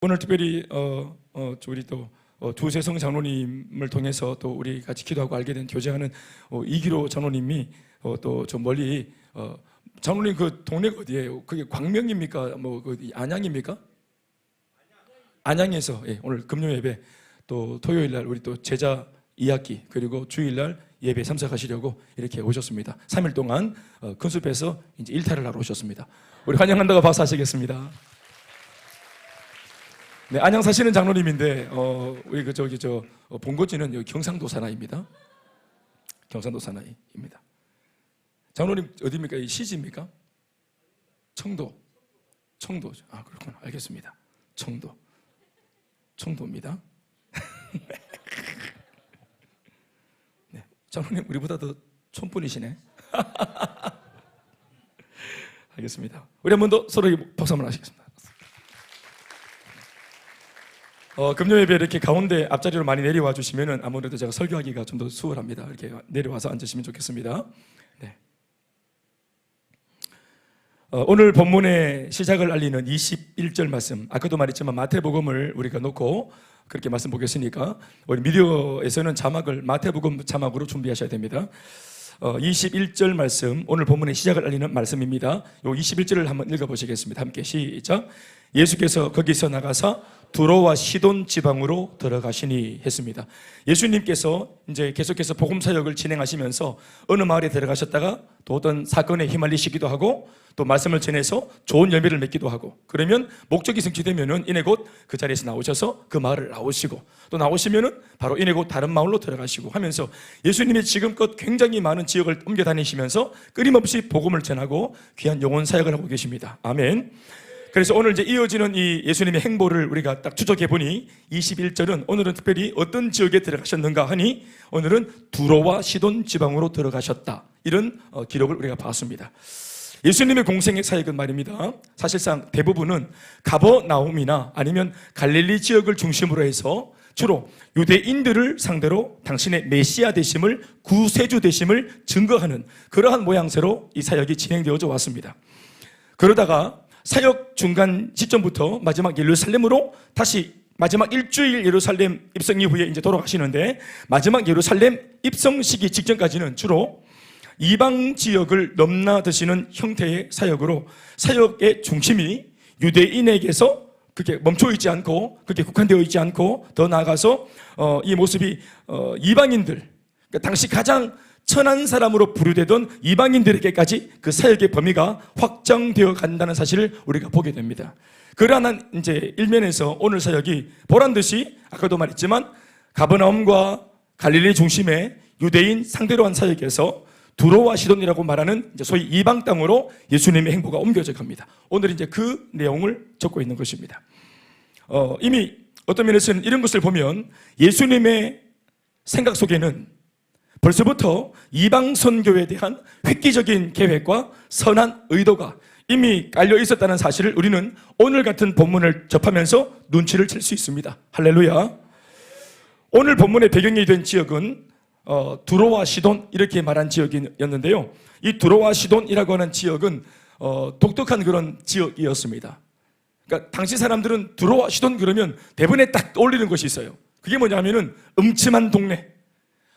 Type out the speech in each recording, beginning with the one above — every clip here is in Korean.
오늘 특별히 우리 또 두세성 장로님을 통해서 또 우리 같이 기도하고 알게 된 교제하는 이기로 장로님이 또 좀 멀리 장로님 그 동네가 어디예요? 그게 광명입니까? 그 안양입니까? 안양에서 오늘 금요 예배 또 토요일 날 우리 또 제자 2학기 그리고 주일 날 예배 참석하시려고 이렇게 오셨습니다. 3일 동안 큰숲에서 이제 일탈을 하러 오셨습니다. 우리 환영한다고 박수 하시겠습니다. 네, 안양 사시는 장로님인데 우리 본거지는 여기 경상도 사나이입니다. 경상도 사나이입니다. 장로님 어디입니까? 이 시지입니까? 청도. 아, 그렇구나. 알겠습니다. 청도입니다. 네, 장로님 우리보다 더 촌분이시네. 알겠습니다. 우리 한 번 더 서로 박수 한번 하시겠습니다. 금요 예배 이렇게 가운데 앞자리로 많이 내려와 주시면은 아무래도 제가 설교하기가 좀 더 수월합니다. 이렇게 내려와서 앉으시면 좋겠습니다. 네. 오늘 본문의 시작을 알리는 21절 말씀, 아까도 말했지만 마태복음을 우리가 놓고 그렇게 말씀 보겠으니까 우리 미디어에서는 자막을 마태복음 자막으로 준비하셔야 됩니다. 21절 말씀, 오늘 본문의 시작을 알리는 말씀입니다. 요 21절을 한번 읽어보시겠습니다. 함께 시작. 예수께서 거기서 나가사 두로와 시돈 지방으로 들어가시니 했습니다. 예수님께서 이제 계속해서 복음 사역을 진행하시면서 어느 마을에 들어가셨다가 또 어떤 사건에 휘말리시기도 하고 또 말씀을 전해서 좋은 열매를 맺기도 하고, 그러면 목적이 성취되면은 이내 곧 그 자리에서 나오셔서 그 마을을 나오시고 또 나오시면은 바로 이내 곧 다른 마을로 들어가시고 하면서 예수님이 지금껏 굉장히 많은 지역을 옮겨 다니시면서 끊임없이 복음을 전하고 귀한 영혼 사역을 하고 계십니다. 아멘. 그래서 오늘 이제 이어지는 이 예수님의 행보를 우리가 딱 추적해 보니 21절은 오늘은 특별히 어떤 지역에 들어가셨는가 하니 오늘은 두로와 시돈 지방으로 들어가셨다, 이런 기록을 우리가 봤습니다. 예수님의 공생의 사역은 말입니다, 사실상 대부분은 가버나움이나 아니면 갈릴리 지역을 중심으로 해서 주로 유대인들을 상대로 당신의 메시아 되심을, 구세주 되심을 증거하는 그러한 모양새로 이 사역이 진행되어져 왔습니다. 그러다가 사역 중간 시점부터 마지막 예루살렘으로 다시 마지막 일주일 예루살렘 입성 이후에 이제 돌아가시는데, 마지막 예루살렘 입성 시기 직전까지는 주로 이방 지역을 넘나드시는 형태의 사역으로 사역의 중심이 유대인에게서 그게 멈춰 있지 않고 그게 국한되어 있지 않고 더 나아가서 이 모습이 이방인들, 그러니까 당시 가장 천한 사람으로 부르되던 이방인들에게까지 그 사역의 범위가 확장되어 간다는 사실을 우리가 보게 됩니다. 그러한 이제 일면에서 오늘 사역이 보란 듯이 아까도 말했지만 가버나움과 갈릴리 중심의 유대인 상대로 한 사역에서 두로와 시돈이라고 말하는 이제 소위 이방 땅으로 예수님의 행보가 옮겨져 갑니다. 오늘 이제 그 내용을 적고 있는 것입니다. 이미 어떤 면에서는 이런 것을 보면 예수님의 생각 속에는 벌써부터 이방 선교에 대한 획기적인 계획과 선한 의도가 이미 깔려 있었다는 사실을 우리는 오늘 같은 본문을 접하면서 눈치를 챌 수 있습니다. 할렐루야. 오늘 본문의 배경이 된 지역은 두로와 시돈 이렇게 말한 지역이었는데요, 이 두로와 시돈이라고 하는 지역은 독특한 그런 지역이었습니다. 그러니까 당시 사람들은 두로와 시돈 그러면 대부분에 딱 떠올리는 것이 있어요. 그게 뭐냐면은 음침한 동네.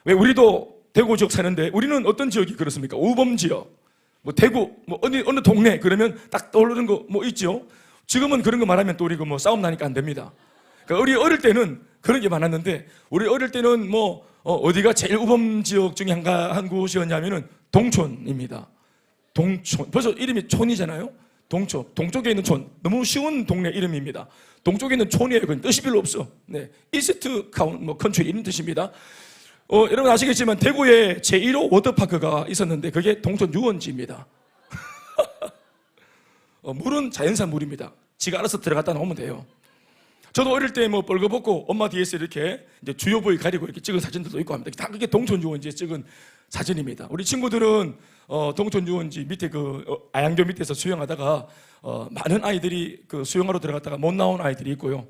왜 우리도 대구 지역 사는데 우리는 어떤 지역이 그렇습니까? 우범 지역, 뭐 대구, 뭐 어느 동네 그러면 딱 떠오르는 거 뭐 있죠. 지금은 그런 거 말하면 또 우리 뭐 싸움 나니까 안 됩니다. 그러니까 우리 어릴 때는 그런 게 많았는데, 우리 어릴 때는 뭐 어디가 제일 우범 지역 중에 한 곳이었냐면은 동촌입니다. 동촌. 벌써 이름이 촌이잖아요. 동촌. 동쪽에 있는 촌. 너무 쉬운 동네 이름입니다. 동쪽에 있는 촌이에요. 그건 뜻이 별로 없어. 네. 이스트 카운 컨트리 이런 뜻입니다. 여러분 아시겠지만 대구에 제1호 워터파크가 있었는데 그게 동촌 유원지입니다. 물은 자연산 물입니다. 지가 알아서 들어갔다 나오면 돼요. 저도 어릴 때 뭐 벌거벗고 엄마 뒤에서 이렇게 이제 주요 부위 가리고 이렇게 찍은 사진들도 있고 합니다. 다 그게 동촌 유원지에 찍은 사진입니다. 우리 친구들은 동촌 유원지 밑에 그 아양교 밑에서 수영하다가 많은 아이들이 그 수영하러 들어갔다가 못 나온 아이들이 있고요.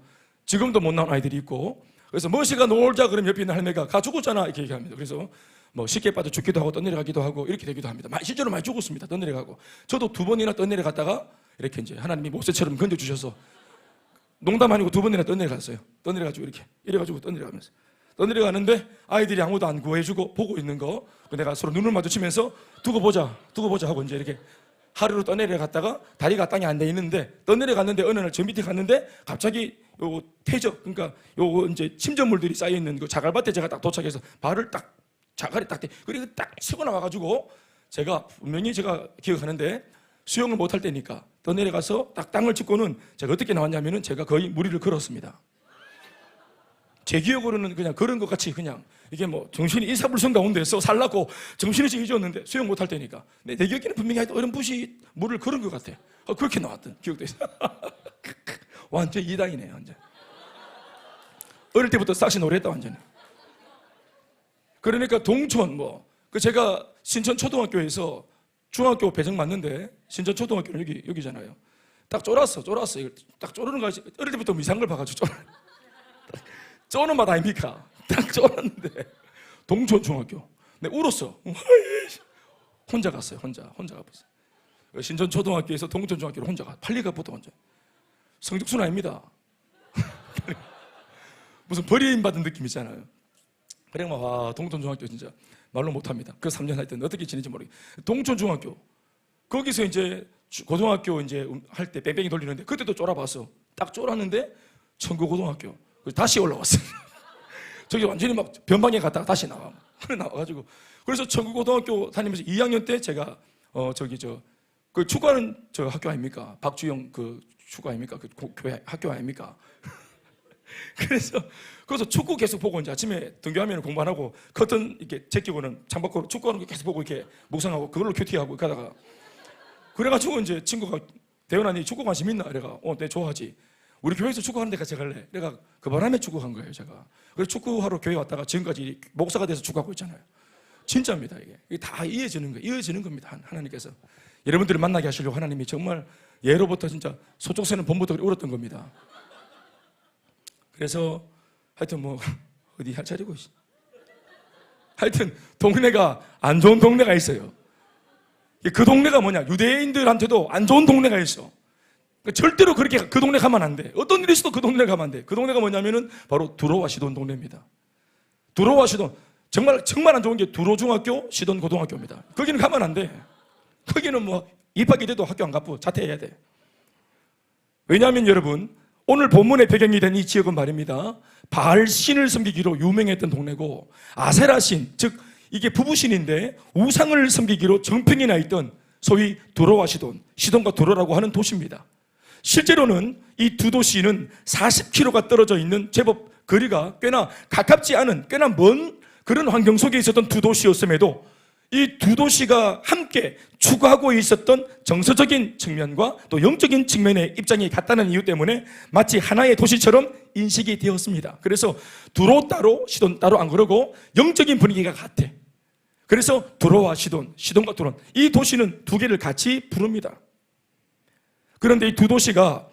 지금도 못 나온 아이들이 있고, 그래서 머시가 놀자 그러면 옆에 있는 할매가 가 죽었잖아 이렇게 얘기합니다. 그래서 뭐 쉽게 빠져 죽기도 하고 떠내려가기도 하고 이렇게 되기도 합니다. 실제로 많이 죽었습니다. 떠내려가고. 저도 2번이나 떠내려갔다가 이렇게 이제 하나님이 모세처럼 건져주셔서 농담 아니고 두 번이나 떠내려갔어요. 떠내려가지고 이렇게 이래가지고 떠내려가면서 떠내려가는데 아이들이 아무도 안 구해주고 보고 있는 거 내가 서로 눈을 마주치면서 두고 보자 하고 이제 이렇게 하루로 떠내려갔다가 다리가 땅에 안 돼 있는데 떠내려갔는데 어느 날 저 밑에 갔는데 갑자기 요 퇴적 그러니까 요 이제 침전물들이 쌓여 있는 그 자갈밭에 제가 딱 도착해서 발을 딱 자갈이 딱 그리고 딱 치고 나와가지고 제가 분명히 제가 기억하는데 수영을 못할 때니까 떠내려가서 딱 땅을 짚고는 제가 어떻게 나왔냐면은 제가 거의 무리를 걸었습니다. 제 기억으로는 그냥 그런 것 같이 그냥 이게 뭐 정신이 인사불성 가운데서 살라고 정신이 좀 잊었는데 수영 못할 때니까 내 기억에는 분명히 하여튼 어렴풋이 물을 걸은 것 같아. 그렇게 나왔던 기억도 있어. 완전 이당이네 완전. 어릴 때부터 싹시 노래했다 완전히. 그러니까 동촌 그 제가 신천 초등학교에서 중학교 배정 맞는데 신천 초등학교는 여기잖아요. 딱 쫄았어. 이거 딱 쪼르는 거 어릴 때부터 이상한 걸 봐가지고 쪼는 맛 아닙니까? 딱 쫄았는데 동촌 중학교. 내 울었어. 혼자 갔어요. 혼자 가봤어요. 신천 초등학교에서 동촌 중학교로 혼자 가. 팔리가부터 혼자. 성적순 아닙니다. 무슨 버림받은 느낌이잖아요. 그래 와 동촌 중학교 진짜 말로 못합니다. 그 3년 할 때는 어떻게 지내는지 모르겠어요. 동촌 중학교 거기서 이제 고등학교 이제 할 때 뺑뺑이 돌리는데 그때도 쫄아봤어. 딱 쫄았는데 청구고등학교 다시 올라왔어요. 저기 완전히 막 변방에 갔다가 다시 나와가지고 그래서 청구고등학교 다니면서 2학년 때 제가 그 축구하는 저 학교 아닙니까? 박주영 그 축구 아닙니까? 그 교회 학교 아닙니까? 그래서 거기서 축구 계속 보고 이제 아침에 등교하면 공부 안 하고 커튼 이렇게 제끼고는 창밖으로 축구하는 거 계속 보고 이렇게 묵상하고 그걸로 큐티하고 가다가 그래가지고 이제 친구가 대현아 니 축구 관심 있나? 내가 네 좋아하지. 우리 교회에서 축구하는 데 같이 갈래? 내가 그 바람에 축구한 거예요 제가. 그래서 축구하러 교회 왔다가 지금까지 목사가 돼서 축구하고 있잖아요. 진짜입니다 이게 다 이어지는 겁니다 하나님께서. 여러분들을 만나게 하시려고 하나님이 정말 예로부터 진짜 소쪽새는 봄부터 울었던 겁니다. 그래서 하여튼 어디 할 차리고 있어. 하여튼 동네가 안 좋은 동네가 있어요. 그 동네가 뭐냐? 유대인들한테도 안 좋은 동네가 있어. 절대로 그렇게 그 동네 가면 안 돼. 어떤 일이 있어도 그 동네 가면 안 돼. 그 동네가 뭐냐면은 바로 두로와 시돈 동네입니다. 두로와 시돈 정말 안 좋은 게 두로 중학교, 시돈 고등학교입니다. 거기는 가면 안 돼. 거기는 입학이 돼도 학교 안 가고 자퇴해야 돼. 왜냐하면 여러분 오늘 본문의 배경이 된 이 지역은 말입니다. 바알신을 섬기기로 유명했던 동네고 아세라신, 즉 이게 부부신인데 우상을 섬기기로 정평이 나 있던 소위 두로와 시돈과 두로라고 하는 도시입니다. 실제로는 이 두 도시는 40km가 떨어져 있는 제법 거리가 꽤나 가깝지 않은 꽤나 먼 그런 환경 속에 있었던 두 도시였음에도 이 두 도시가 함께 추구하고 있었던 정서적인 측면과 또 영적인 측면의 입장이 같다는 이유 때문에 마치 하나의 도시처럼 인식이 되었습니다. 그래서 두로 따로 시돈 따로 안 그러고 영적인 분위기가 같아. 그래서 두로와 시돈과 두로 이 도시는 두 개를 같이 부릅니다. 그런데 이 두 도시가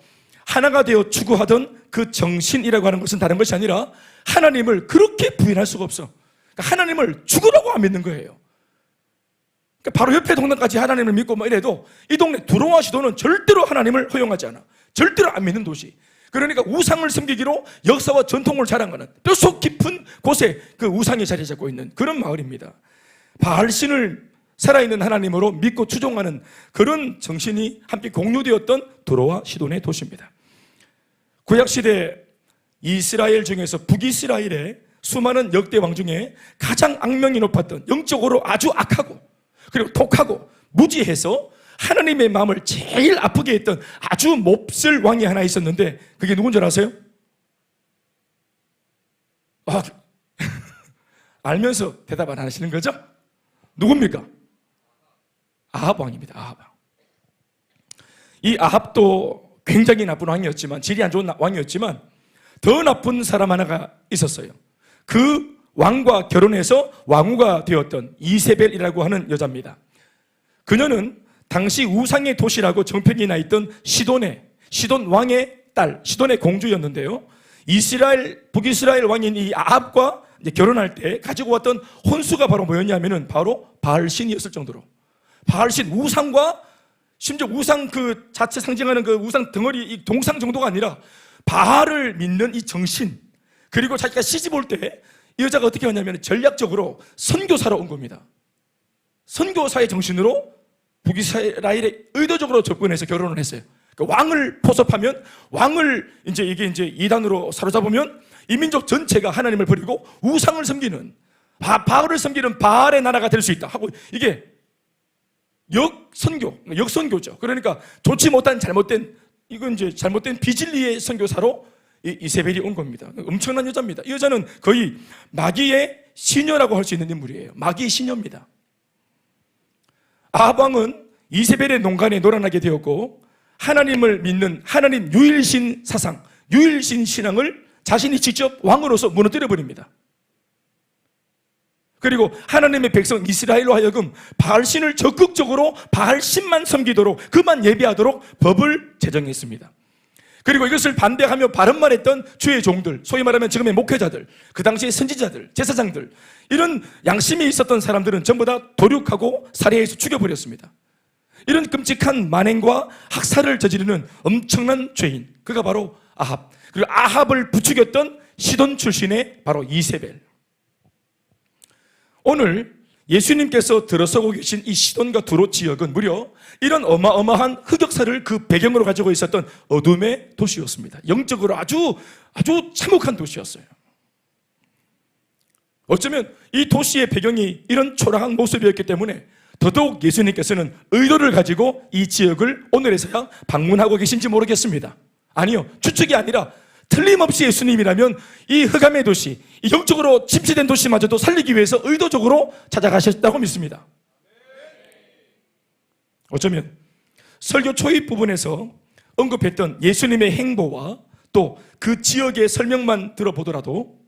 하나가 되어 추구하던 그 정신이라고 하는 것은 다른 것이 아니라 하나님을 그렇게 부인할 수가 없어. 그러니까 하나님을 죽으라고 안 믿는 거예요. 바로 옆에 동네까지 하나님을 믿고 이래도 이 동네 두로와 시돈은 절대로 하나님을 허용하지 않아. 절대로 안 믿는 도시. 그러니까 우상을 섬기기로 역사와 전통을 자랑하는 뼛속 깊은 곳에 그 우상이 자리 잡고 있는 그런 마을입니다. 바알신을 살아있는 하나님으로 믿고 추종하는 그런 정신이 함께 공유되었던 두로와 시돈의 도시입니다. 구약시대 이스라엘 중에서 북이스라엘의 수많은 역대 왕 중에 가장 악명이 높았던 영적으로 아주 악하고 그리고 독하고 무지해서 하나님의 마음을 제일 아프게 했던 아주 몹쓸 왕이 하나 있었는데 그게 누군 줄 아세요? 알면서 대답 안 하시는 거죠? 누굽니까? 아합 왕입니다. 아합 왕. 이 아합도 굉장히 나쁜 왕이었지만 질이 안 좋은 왕이었지만 더 나쁜 사람 하나가 있었어요. 그 왕과 결혼해서 왕후가 되었던 이세벨이라고 하는 여자입니다. 그녀는 당시 우상의 도시라고 정평이 나 있던 시돈 왕의 딸, 시돈의 공주였는데요. 북이스라엘 왕인 이 아합과 이제 결혼할 때 가지고 왔던 혼수가 바로 뭐였냐면은 바로 바알신이었을 정도로 바알신 우상과 심지어 우상 그 자체 상징하는 그 우상 덩어리 이 동상 정도가 아니라 바알을 믿는 이 정신, 그리고 자기가 시집 올 때 이 여자가 어떻게 하냐면 전략적으로 선교사로 온 겁니다. 선교사의 정신으로 북이스라엘에 의도적으로 접근해서 결혼을 했어요. 그러니까 왕을 포섭하면, 왕을 이게 이단으로 사로잡으면 이 민족 전체가 하나님을 버리고 우상을 섬기는, 바알을 섬기는 바알의 나라가 될 수 있다 하고, 이게 역선교죠. 그러니까 좋지 못한 잘못된 비진리의 선교사로 이세벨이 온 겁니다. 엄청난 여자입니다. 이 여자는 거의 마귀의 시녀라고 할 수 있는 인물이에요. 마귀의 시녀입니다. 아합 왕은 이세벨의 농간에 놀아나게 되었고, 하나님을 믿는 하나님 유일신 사상, 유일신 신앙을 자신이 직접 왕으로서 무너뜨려 버립니다. 그리고 하나님의 백성 이스라엘로 하여금 바알신을 적극적으로 바알신만 섬기도록, 그만 예배하도록 법을 제정했습니다. 그리고 이것을 반대하며 바른말 했던 주의 종들, 소위 말하면 지금의 목회자들, 그 당시의 선지자들, 제사장들, 이런 양심이 있었던 사람들은 전부 다 도륙하고 살해해서 죽여버렸습니다. 이런 끔찍한 만행과 학살을 저지르는 엄청난 죄인, 그가 바로 아합. 그리고 아합을 부추겼던 시돈 출신의 바로 이세벨. 오늘 예수님께서 들어서고 계신 이 시돈과 두로 지역은 무려 이런 어마어마한 흑역사를 그 배경으로 가지고 있었던 어둠의 도시였습니다. 영적으로 아주 참혹한 도시였어요. 어쩌면 이 도시의 배경이 이런 초라한 모습이었기 때문에 더더욱 예수님께서는 의도를 가지고 이 지역을 오늘에서야 방문하고 계신지 모르겠습니다. 아니요, 추측이 아니라 틀림없이 예수님이라면 이 흑암의 도시, 이 영적으로 침체된 도시마저도 살리기 위해서 의도적으로 찾아가셨다고 믿습니다. 어쩌면 설교 초입 부분에서 언급했던 예수님의 행보와 또 그 지역의 설명만 들어보더라도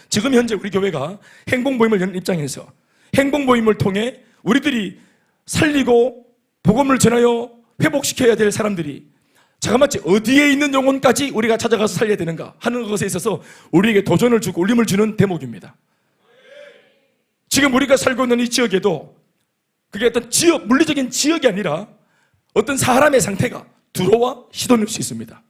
지금 현재 우리 교회가 행복모임을 여는 입장에서 행복모임을 통해 우리들이 살리고 복음을 전하여 회복시켜야 될 사람들이 자그마치 어디에 있는 영혼까지 우리가 찾아가서 살려야 되는가 하는 것에 있어서 우리에게 도전을 주고 울림을 주는 대목입니다. 지금 우리가 살고 있는 이 지역에도 그게 어떤 물리적인 지역이 아니라 어떤 사람의 상태가 두로와 시돈일 수 있습니다.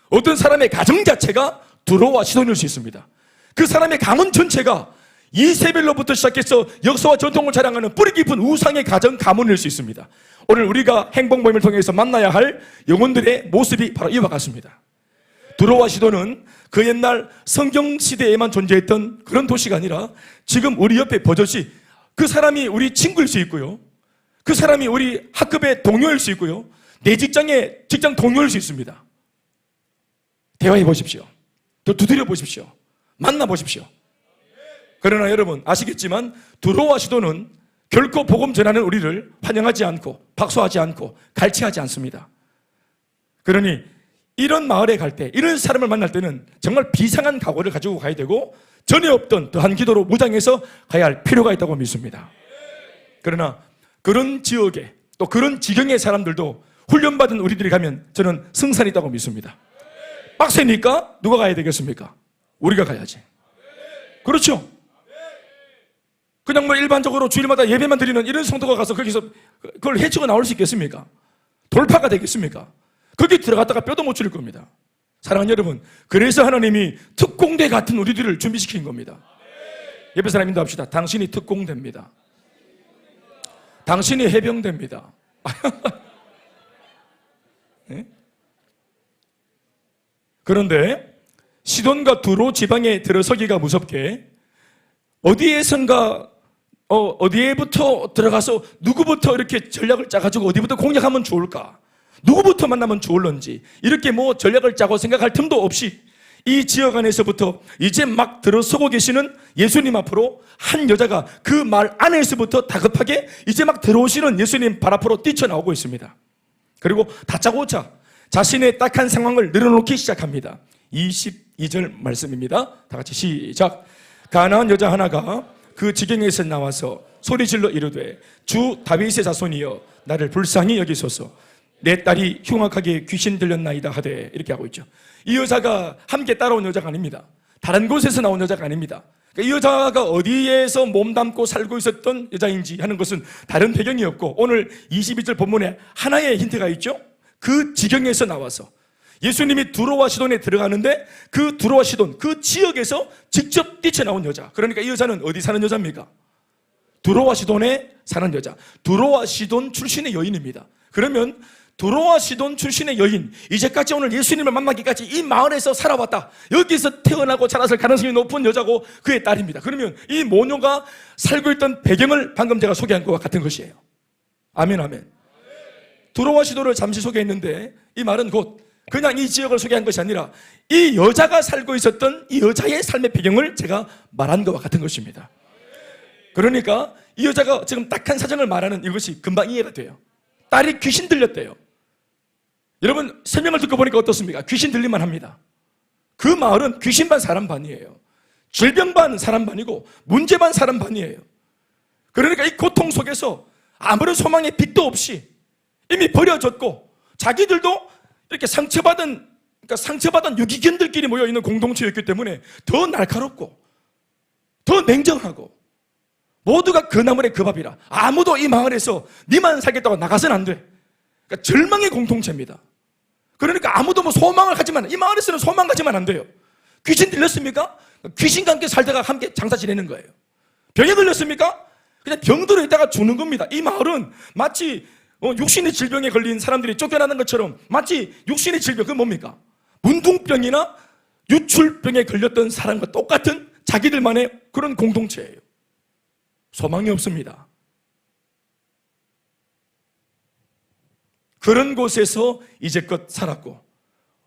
어떤 사람의 가정 자체가 두로와 시돈일 수 있습니다. 그 사람의 가문 전체가 이세벨로부터 시작해서 역사와 전통을 자랑하는 뿌리 깊은 우상의 가문일 수 있습니다. 오늘 우리가 행복 모임을 통해서 만나야 할 영혼들의 모습이 바로 이와 같습니다. 두로와 시돈은 그 옛날 성경 시대에만 존재했던 그런 도시가 아니라 지금 우리 옆에 버젓이, 그 사람이 우리 친구일 수 있고요, 그 사람이 우리 학급의 동료일 수 있고요, 내 직장 동료일 수 있습니다. 대화해 보십시오. 또 두드려 보십시오. 만나 보십시오. 그러나 여러분 아시겠지만 두로와 시돈은 결코 복음 전하는 우리를 환영하지 않고 박수하지 않고 갈취하지 않습니다. 그러니 이런 마을에 갈 때, 이런 사람을 만날 때는 정말 비상한 각오를 가지고 가야 되고 전에 없던 더한 기도로 무장해서 가야 할 필요가 있다고 믿습니다. 그러나 그런 지역에 또 그런 지경의 사람들도 훈련받은 우리들이 가면 저는 승산이 있다고 믿습니다. 빡세니까 누가 가야 되겠습니까? 우리가 가야지. 그렇죠? 그냥 일반적으로 주일마다 예배만 드리는 이런 성도가 가서 거기서 그걸 해치고 나올 수 있겠습니까? 돌파가 되겠습니까? 거기 들어갔다가 뼈도 못 추릴 겁니다. 사랑하는 여러분, 그래서 하나님이 특공대 같은 우리들을 준비시킨 겁니다. 예배 사람 인도합시다. 당신이 특공대입니다. 당신이 해병대입니다. 네? 그런데 시돈과 두로 지방에 들어서기가 무섭게 어디에부터 들어가서 누구부터 이렇게 전략을 짜가지고 어디부터 공략하면 좋을까? 누구부터 만나면 좋을런지 이렇게 전략을 짜고 생각할 틈도 없이 이 지역 안에서부터 이제 막 들어서고 계시는 예수님 앞으로 한 여자가 그 말 안에서부터 다급하게 이제 막 들어오시는 예수님 발 앞으로 뛰쳐나오고 있습니다. 그리고 다짜고짜 자신의 딱한 상황을 늘어놓기 시작합니다. 22절 말씀입니다. 다 같이 시작. 가나안 여자 하나가 그 지경에서 나와서 소리질러 이르되 주 다윗의 자손이여 나를 불쌍히 여기소서. 내 딸이 흉악하게 귀신 들렸나이다 하되, 이렇게 하고 있죠. 이 여자가 함께 따라온 여자가 아닙니다. 다른 곳에서 나온 여자가 아닙니다. 이 여자가 어디에서 몸담고 살고 있었던 여자인지 하는 것은 다른 배경이 없고 오늘 22절 본문에 하나의 힌트가 있죠. 그 지경에서 나와서 예수님이 두로와 시돈에 들어가는데 그 두로와 시돈, 그 지역에서 직접 뛰쳐나온 여자. 그러니까 이 여자는 어디 사는 여자입니까? 두로와 시돈에 사는 여자. 두로와 시돈 출신의 여인입니다. 그러면 두로와 시돈 출신의 여인, 이제까지 오늘 예수님을 만나기까지 이 마을에서 살아왔다. 여기서 태어나고 자랐을 가능성이 높은 여자고 그의 딸입니다. 그러면 이 모녀가 살고 있던 배경을 방금 제가 소개한 것과 같은 것이에요. 아멘, 아멘. 두로와 시돈을 잠시 소개했는데 이 말은 곧 그냥 이 지역을 소개한 것이 아니라 이 여자가 살고 있었던 이 여자의 삶의 배경을 제가 말한 것과 같은 것입니다. 그러니까 이 여자가 지금 딱한 사정을 말하는 이것이 금방 이해가 돼요. 딸이 귀신 들렸대요. 여러분 설명을 듣고 보니까 어떻습니까? 귀신 들릴만 합니다. 그 마을은 귀신 반 사람 반이에요. 질병 반 사람 반이고 문제 반 사람 반이에요. 그러니까 이 고통 속에서 아무런 소망의 빛도 없이 이미 버려졌고 자기들도 이렇게 상처받은 유기견들끼리 모여있는 공동체였기 때문에 더 날카롭고 더 냉정하고 모두가 그 나물의 그 밥이라 아무도 이 마을에서 니만 살겠다고 나가서는 안 돼. 그러니까 절망의 공동체입니다. 그러니까 아무도 뭐 소망을 가지만 이 마을에서는 소망 가지면 안 돼요. 귀신 들렸습니까? 귀신과 함께 살다가 함께 장사 지내는 거예요. 병에 걸렸습니까? 그냥 병들어 있다가 죽는 겁니다. 이 마을은 마치 육신의 질병에 걸린 사람들이 쫓겨나는 것처럼 마치 육신의 질병, 그건 뭡니까? 문둥병이나 유출병에 걸렸던 사람과 똑같은 자기들만의 그런 공동체예요. 소망이 없습니다. 그런 곳에서 이제껏 살았고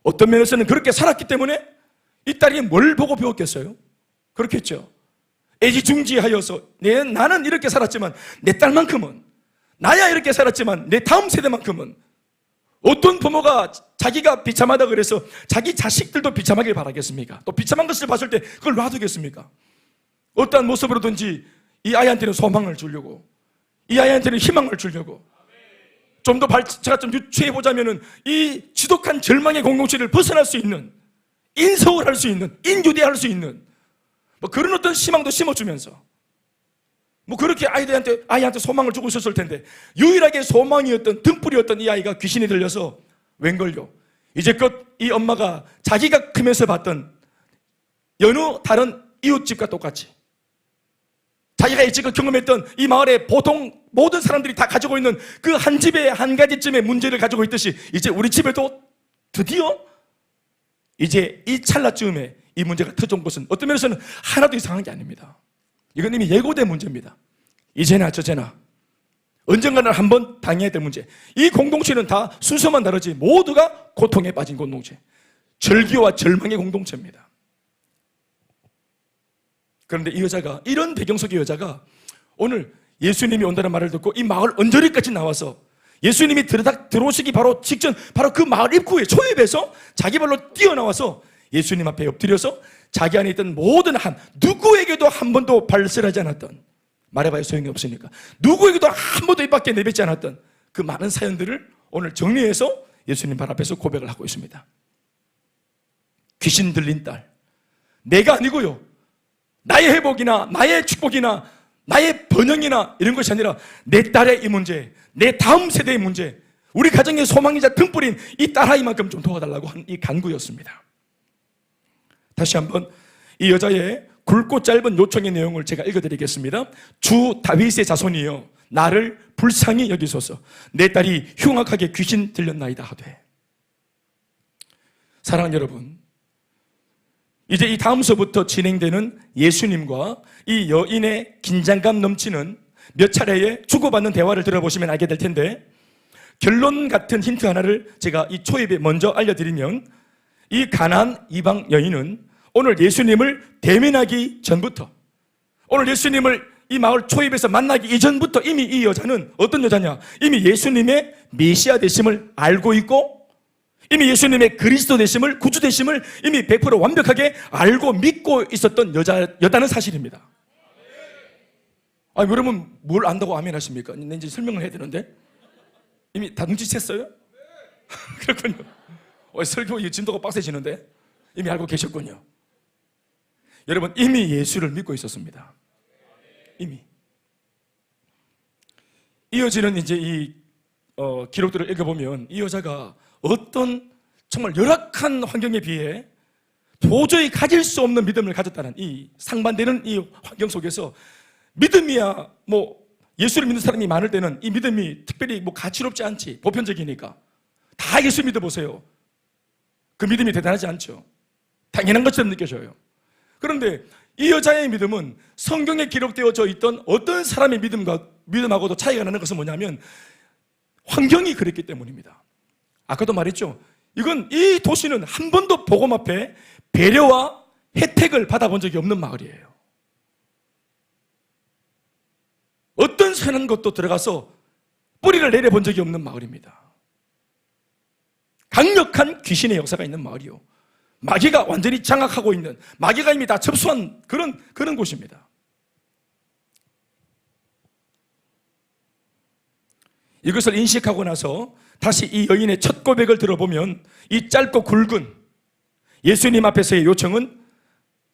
어떤 면에서는 그렇게 살았기 때문에 이 딸이 뭘 보고 배웠겠어요? 그렇겠죠. 애지중지하여서 나는 이렇게 살았지만 내 딸만큼은, 나야 이렇게 살았지만 내 다음 세대만큼은, 어떤 부모가 자기가 비참하다 그래서 자기 자식들도 비참하길 바라겠습니까? 또 비참한 것을 봤을 때 그걸 놔두겠습니까? 어떠한 모습으로든지 이 아이한테는 소망을 주려고, 이 아이한테는 희망을 주려고, 좀 더 제가 좀 유추해보자면은 이 지독한 절망의 공동체를 벗어날 수 있는, 인서울 할 수 있는, 인교대할 수 있는 뭐 그런 어떤 희망도 심어주면서 뭐 그렇게 아이한테 소망을 주고 있었을 텐데 유일하게 소망이었던 등불이었던 이 아이가 귀신이 들려서 웬걸요? 이제껏 이 엄마가 자기가 크면서 봤던 여느 다른 이웃집과 똑같이 자기가 이제껏 경험했던 이 마을의 보통 모든 사람들이 다 가지고 있는 그 한 집에 한 가지쯤의 문제를 가지고 있듯이 이제 우리 집에도 드디어 이제 이 찰나쯤에 이 문제가 터져온 것은 어떤 면에서는 하나도 이상한 게 아닙니다. 이건 이미 예고된 문제입니다. 이제나 저제나 언젠가는 한번 당해야 될 문제. 이 공동체는 다 순서만 다르지 모두가 고통에 빠진 공동체, 절기와 절망의 공동체입니다. 그런데 이 여자가, 이런 배경 속의 여자가 오늘 예수님이 온다는 말을 듣고 이 마을 언저리까지 나와서 예수님이 들어오시기 바로 직전, 바로 그 마을 입구에 초입에서 자기 발로 뛰어나와서 예수님 앞에 엎드려서 자기 안에 있던 모든 누구에게도 한 번도 발설하지 않았던, 말해봐야 소용이 없으니까, 누구에게도 한 번도 입 밖에 내뱉지 않았던 그 많은 사연들을 오늘 정리해서 예수님 발 앞에서 고백을 하고 있습니다. 귀신 들린 딸, 내가 아니고요, 나의 회복이나 나의 축복이나 나의 번영이나 이런 것이 아니라 내 딸의 이 문제, 내 다음 세대의 문제, 우리 가정의 소망이자 등불인 이 딸아이만큼 좀 도와달라고 한 이 간구였습니다. 다시 한번 이 여자의 굵고 짧은 요청의 내용을 제가 읽어드리겠습니다. 주 다윗의 자손이여 나를 불쌍히 여기소서. 내 딸이 흉악하게 귀신 들렸나이다 하되. 사랑하는 여러분, 이제 이 다음서부터 진행되는 예수님과 이 여인의 긴장감 넘치는 몇 차례의 주고받는 대화를 들어보시면 알게 될 텐데, 결론 같은 힌트 하나를 제가 이 초입에 먼저 알려드리면, 이 가나안 이방 여인은 오늘 예수님을 대면하기 전부터, 오늘 예수님을 이 마을 초입에서 만나기 이전부터 이미 이 여자는 어떤 여자냐? 이미 예수님의 메시아 되심을 알고 있고, 이미 예수님의 그리스도 되심을, 구주 되심을 이미 100% 완벽하게 알고 믿고 있었던 여자는 사실입니다. 아, 여러분 뭘 안다고 아멘 하십니까? 이제 설명을 해야 되는데 이미 다 눈치챘어요? 그렇군요. 설교 진도가 빡세지는데 이미 알고 계셨군요. 여러분 이미 예수를 믿고 있었습니다. 이미. 이어지는 이제 이 기록들을 읽어보면 이 여자가 어떤 정말 열악한 환경에 비해 도저히 가질 수 없는 믿음을 가졌다는 이 상반되는 이 환경 속에서 믿음이야 예수를 믿는 사람이 많을 때는 이 믿음이 특별히 가치롭지 않지. 보편적이니까 다 예수 믿어보세요. 그 믿음이 대단하지 않죠. 당연한 것처럼 느껴져요. 그런데 이 여자의 믿음은 성경에 기록되어져 있던 어떤 사람의 믿음하고도 차이가 나는 것은 뭐냐면 환경이 그랬기 때문입니다. 아까도 말했죠. 이 도시는 한 번도 복음 앞에 배려와 혜택을 받아본 적이 없는 마을이에요. 어떤 선한 것도 들어가서 뿌리를 내려본 적이 없는 마을입니다. 강력한 귀신의 역사가 있는 마을이요. 마귀가 완전히 장악하고 있는, 마귀가 이미 다 접수한 그런 곳입니다. 이것을 인식하고 나서 다시 이 여인의 첫 고백을 들어보면 이 짧고 굵은 예수님 앞에서의 요청은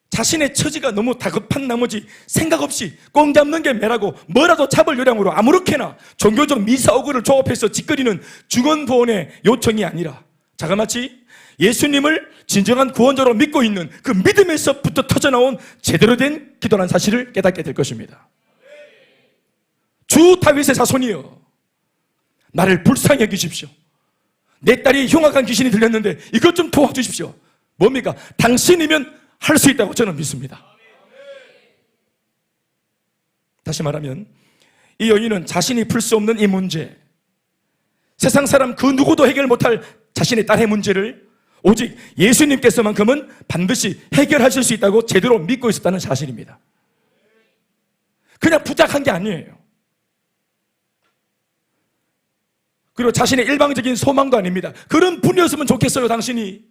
자신의 처지가 너무 다급한 나머지 생각 없이 꽁 잡는 게 매라고 뭐라도 잡을 요량으로 아무렇게나 종교적 미사오그를 조합해서 짓거리는 중언부언의 요청이 아니라 자그마치 예수님을 진정한 구원자로 믿고 있는 그 믿음에서부터 터져나온 제대로 된 기도라는 사실을 깨닫게 될 것입니다. 주 다윗의 자손이여, 나를 불쌍히 여기십시오. 내 딸이 흉악한 귀신이 들렸는데 이것 좀 도와주십시오. 뭡니까? 당신이면 할 수 있다고 저는 믿습니다. 다시 말하면 이 여인은 자신이 풀 수 없는 이 문제, 세상 사람 그 누구도 해결 못할 자신의 딸의 문제를 오직 예수님께서만큼은 반드시 해결하실 수 있다고 제대로 믿고 있었다는 사실입니다. 그냥 부탁한 게 아니에요. 그리고 자신의 일방적인 소망도 아닙니다. 그런 분이었으면 좋겠어요, 당신이.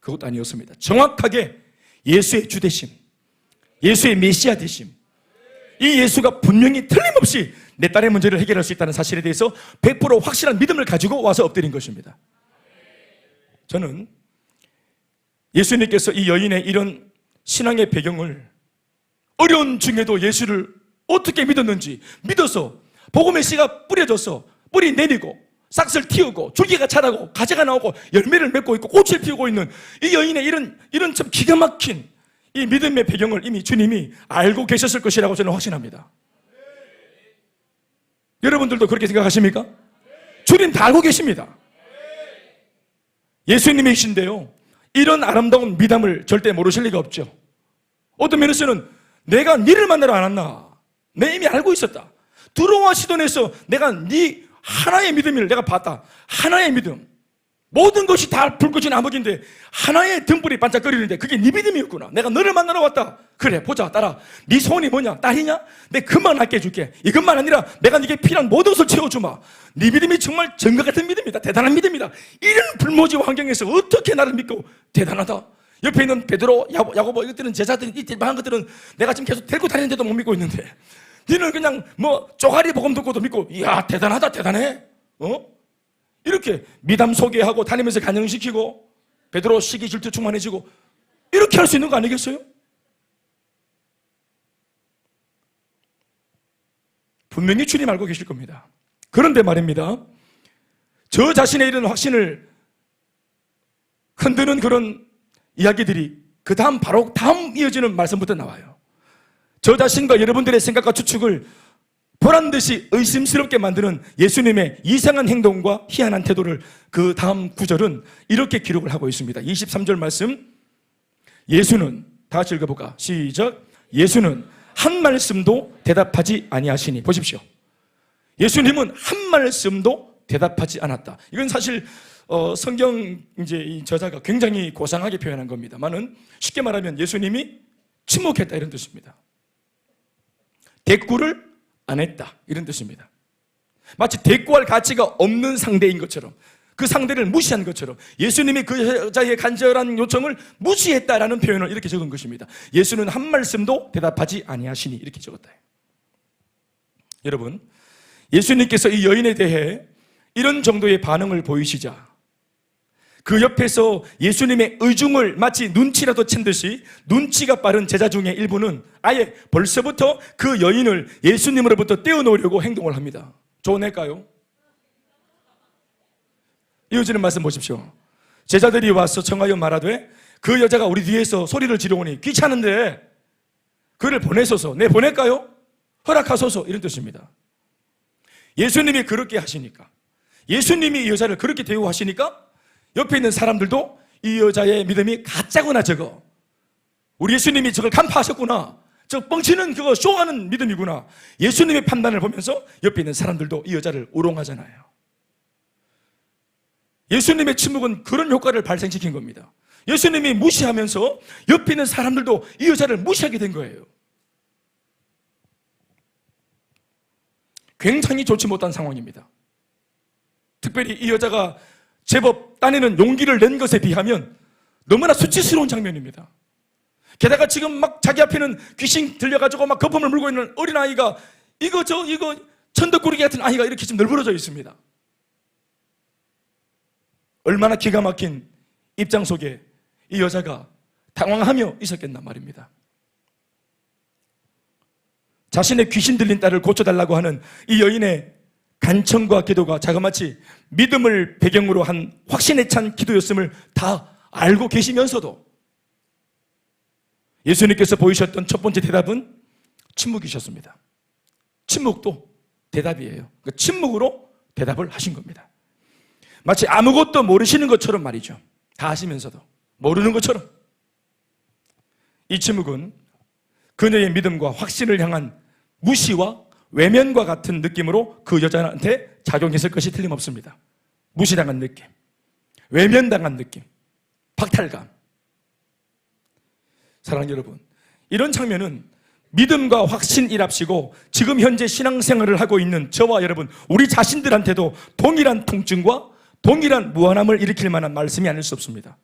그것도 아니었습니다. 정확하게 예수의 주되심, 예수의 메시아 되심, 이 예수가 분명히 틀림없이 내 딸의 문제를 해결할 수 있다는 사실에 대해서 100% 확실한 믿음을 가지고 와서 엎드린 것입니다. 저는 예수님께서 이 여인의 이런 신앙의 배경을 어려운 중에도 예수를 어떻게 믿었는지, 믿어서 복음의 씨가 뿌려져서 뿌리 내리고 싹을 틔우고 줄기가 자라고 가지가 나오고 열매를 맺고 있고 꽃을 피우고 있는 이 여인의 이런 참 기가 막힌 이 믿음의 배경을 이미 주님이 알고 계셨을 것이라고 저는 확신합니다. 여러분들도 그렇게 생각하십니까? 주님 다 알고 계십니다. 예수님이신데요, 이런 아름다운 미담을 절대 모르실 리가 없죠. 어떤 면에서는 내가 니를 만나러 안 왔나? 내 이미 알고 있었다. 두로와 시돈에서 내가 네 하나의 믿음을 내가 봤다. 하나의 믿음. 모든 것이 다 불꽃이 나무인데 하나의 등불이 반짝거리는데 그게 네 믿음이었구나. 내가 너를 만나러 왔다. 그래, 보자, 딸아. 네 소원이 뭐냐? 딸이냐? 내 금만 할게 해줄게. 이것만 아니라 내가 네게 필요한 모든 것을 채워주마. 네 믿음이 정말 정과 같은 믿음이다. 대단한 믿음이다. 이런 불모지 환경에서 어떻게 나를 믿고 대단하다. 옆에 있는 베드로, 야고보 이것들은 제자들이 이 많은 것들은 내가 지금 계속 데리고 다니는데도 못 믿고 있는데 너는 그냥 쪼가리 복음 듣고도 믿고, 이야, 대단하다, 대단해. 이렇게 미담 소개하고 다니면서 간영시키고 베드로 시기 질투 충만해지고 이렇게 할 수 있는 거 아니겠어요? 분명히 주님 알고 계실 겁니다. 그런데 말입니다, 저 자신의 이런 확신을 흔드는 그런 이야기들이 그 다음 바로 다음 이어지는 말씀부터 나와요. 저 자신과 여러분들의 생각과 추측을 보란듯이 의심스럽게 만드는 예수님의 이상한 행동과 희한한 태도를 그 다음 구절은 이렇게 기록을 하고 있습니다. 23절 말씀, 예수는, 다 같이 읽어볼까? 시작. 예수는 한 말씀도 대답하지 아니하시니. 보십시오. 예수님은 한 말씀도 대답하지 않았다. 이건 사실 성경 이 저자가 굉장히 고상하게 표현한 겁니다만은 쉽게 말하면 예수님이 침묵했다 이런 뜻입니다. 대꾸를 안 했다 이런 뜻입니다. 마치 대꾸할 가치가 없는 상대인 것처럼, 그 상대를 무시한 것처럼 예수님이 그 여자의 간절한 요청을 무시했다라는 표현을 이렇게 적은 것입니다. 예수는 한 말씀도 대답하지 아니하시니 이렇게 적었다. 여러분, 예수님께서 이 여인에 대해 이런 정도의 반응을 보이시자 그 옆에서 예수님의 의중을 마치 눈치라도 챈 듯이 눈치가 빠른 제자 중에 일부는 아예 벌써부터 그 여인을 예수님으로부터 떼어놓으려고 행동을 합니다. 좋은 애일까요? 이어지는 말씀 보십시오. 제자들이 와서 청하여 말하되 그 여자가 우리 뒤에서 소리를 지르오니 귀찮은데 그를 보내소서. 내 보낼까요? 허락하소서. 이런 뜻입니다. 예수님이 그렇게 하시니까, 예수님이 이 여자를 그렇게 대우하시니까 옆에 있는 사람들도 이 여자의 믿음이 가짜구나, 저거. 우리 예수님이 저걸 간파하셨구나. 저 뻥치는 그거 쇼하는 믿음이구나. 예수님의 판단을 보면서 옆에 있는 사람들도 이 여자를 우롱하잖아요. 예수님의 침묵은 그런 효과를 발생시킨 겁니다. 예수님이 무시하면서 옆에 있는 사람들도 이 여자를 무시하게 된 거예요. 굉장히 좋지 못한 상황입니다. 특별히 이 여자가 제법 따내는 용기를 낸 것에 비하면 너무나 수치스러운 장면입니다. 게다가 지금 막 자기 앞에는 귀신 들려가지고 막 거품을 물고 있는 어린아이가 이거 천덕꾸러기 같은 아이가 이렇게 지금 널브러져 있습니다. 얼마나 기가 막힌 입장 속에 이 여자가 당황하며 있었겠단 말입니다. 자신의 귀신 들린 딸을 고쳐달라고 하는 이 여인의 간청과 기도가 자그마치 믿음을 배경으로 한 확신에 찬 기도였음을 다 알고 계시면서도 예수님께서 보이셨던 첫 번째 대답은 침묵이셨습니다. 침묵도 대답이에요. 그러니까 침묵으로 대답을 하신 겁니다. 마치 아무것도 모르시는 것처럼 말이죠. 다 아시면서도 모르는 것처럼. 이 침묵은 그녀의 믿음과 확신을 향한 무시와 외면과 같은 느낌으로 그 여자한테 작용했을 것이 틀림없습니다. 무시당한 느낌, 외면당한 느낌, 박탈감. 사랑하는 여러분, 이런 장면은 믿음과 확신이랍시고 지금 현재 신앙생활을 하고 있는 저와 여러분, 우리 자신들한테도 동일한 통증과 동일한 무한함을 일으킬 만한 말씀이 아닐 수 없습니다.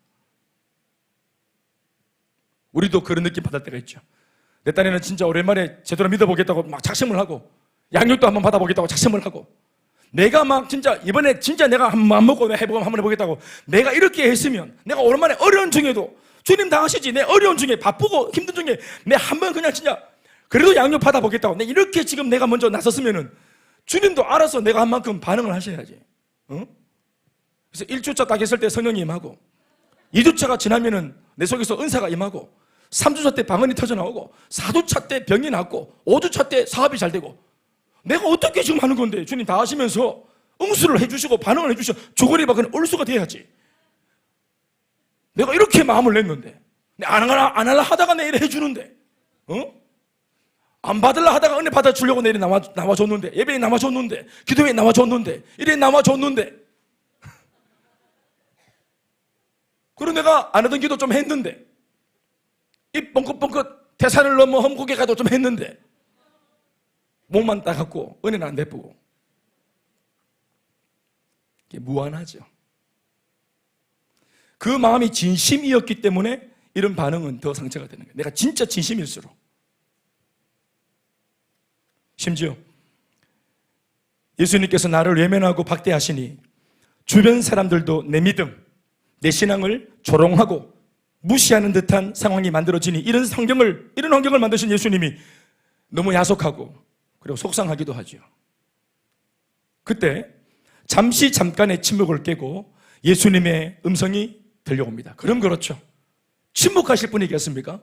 우리도 그런 느낌 받을 때가 있죠. 내 딸애는 진짜 오랜만에 제대로 믿어보겠다고 막 작심을 하고 양육도 한번 받아보겠다고 작심을 하고 내가 막 진짜 이번에 진짜 내가 한번 먹고 해보고 한번 해보겠다고 내가 이렇게 했으면 내가 오랜만에 어려운 중에도 주님 다 하시지 내 어려운 중에 바쁘고 힘든 중에 내 한번 그냥 진짜 그래도 양육 받아보겠다고 내 이렇게 지금 내가 먼저 나섰으면은 주님도 알아서 내가 한 만큼 반응을 하셔야지. 응? 그래서 1주차 딱 했을 때 성령이 임하고 2주차가 지나면은 내 속에서 은사가 임하고 3주차 때 방언이 터져나오고 4주차 때 병이 낫고 5주차 때 사업이 잘 되고 내가 어떻게 지금 하는 건데 주님 다 하시면서 응수를 해주시고 반응을 해주시고 조거리박은 얼수가 돼야지. 내가 이렇게 마음을 냈는데 안 하려 하다가 내 일에 해주는데 안 받으려 하다가 은혜 받아주려고 내 일에 나와줬는데 예배에 나와줬는데 기도에 나와줬는데 이래 나와줬는데 그리고 내가 안 하던 기도 좀 했는데 입 뻥긋뻥긋 태산을 넘어 험곡에 가도 좀 했는데 목만 따갑고 은혜는 안 베푸고 이게 무한하죠. 그 마음이 진심이었기 때문에 이런 반응은 더 상처가 되는 거예요. 내가 진짜 진심일수록. 심지어 예수님께서 나를 외면하고 박대하시니 주변 사람들도 내 믿음, 내 신앙을 조롱하고 무시하는 듯한 상황이 만들어지니 이런 환경을 만드신 예수님이 너무 야속하고 그리고 속상하기도 하죠. 그때 잠깐의 침묵을 깨고 예수님의 음성이 들려옵니다. 그럼 그렇죠. 침묵하실 분이겠습니까?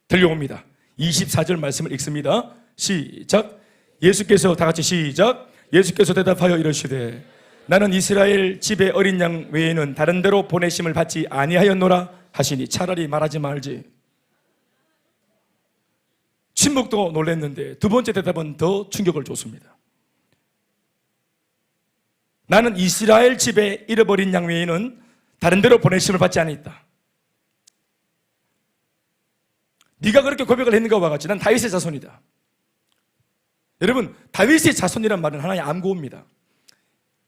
들려옵니다. 24절 말씀을 읽습니다. 시작. 예수께서 다 같이 시작. 예수께서 대답하여 이르시되 나는 이스라엘 집의 어린 양 외에는 다른 데로 보내심을 받지 아니하였노라 하시니 차라리 말하지 말지. 침묵도 놀랐는데 두 번째 대답은 더 충격을 줬습니다. 나는 이스라엘 집에 잃어버린 양 외에는 다른 데로 보내심을 받지 않았다. 네가 그렇게 고백을 했는가 와 같이 난 다윗의 자손이다. 여러분, 다윗의 자손이란 말은 하나의 암고입니다.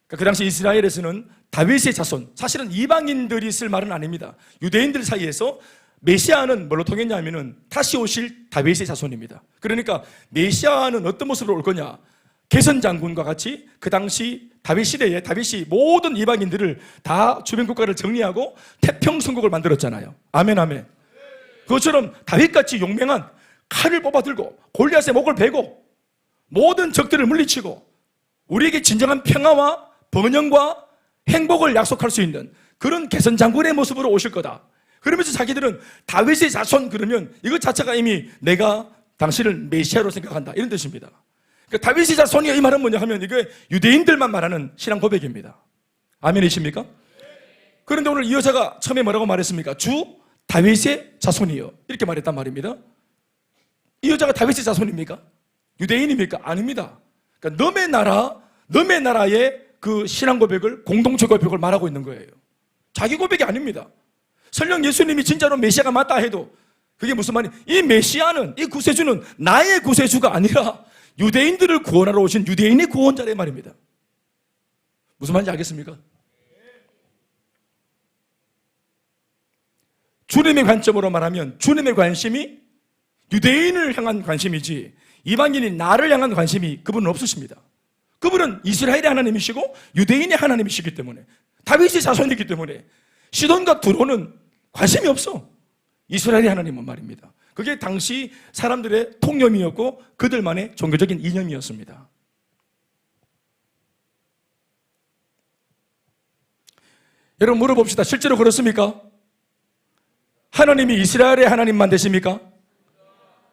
그 당시 이스라엘에서는 다윗의 자손, 사실은 이방인들이 쓸 말은 아닙니다. 유대인들 사이에서 메시아는 뭘로 통했냐 하면은 다시 오실 다윗의 자손입니다. 그러니까 메시아는 어떤 모습으로 올 거냐? 개선 장군과 같이 그 당시 다윗 시대에 다윗이 모든 이방인들을 다 주변 국가를 정리하고 태평성국을 만들었잖아요. 아멘 아멘. 그것처럼 다윗같이 용맹한 칼을 뽑아들고 골리앗의 목을 베고 모든 적들을 물리치고 우리에게 진정한 평화와 번영과 행복을 약속할 수 있는 그런 개선 장군의 모습으로 오실 거다. 그러면서 자기들은 다윗의 자손 그러면 이것 자체가 이미 내가 당신을 메시아로 생각한다 이런 뜻입니다. 그러니까 다윗의 자손이 이 말은 뭐냐 하면 이게 유대인들만 말하는 신앙 고백입니다. 아멘이십니까? 그런데 오늘 이 여자가 처음에 뭐라고 말했습니까? 주 다윗의 자손이요 이렇게 말했단 말입니다. 이 여자가 다윗의 자손입니까? 유대인입니까? 아닙니다. 그러니까 너의 나라의 그 신앙 고백을, 공동체 고백을 말하고 있는 거예요. 자기 고백이 아닙니다. 설령 예수님이 진짜로 메시아가 맞다 해도 그게 무슨 말이에요? 이 메시아는, 이 구세주는 나의 구세주가 아니라 유대인들을 구원하러 오신 유대인의 구원자의 말입니다. 무슨 말인지 알겠습니까? 주님의 관점으로 말하면 주님의 관심이 유대인을 향한 관심이지 이방인인 나를 향한 관심이 그분은 없으십니다. 그분은 이스라엘의 하나님이시고 유대인의 하나님이시기 때문에, 다윗의 자손이기 때문에 시돈과 두로는 관심이 없어. 이스라엘의 하나님은 말입니다. 그게 당시 사람들의 통념이었고 그들만의 종교적인 이념이었습니다. 여러분 물어봅시다. 실제로 그렇습니까? 하나님이 이스라엘의 하나님만 되십니까?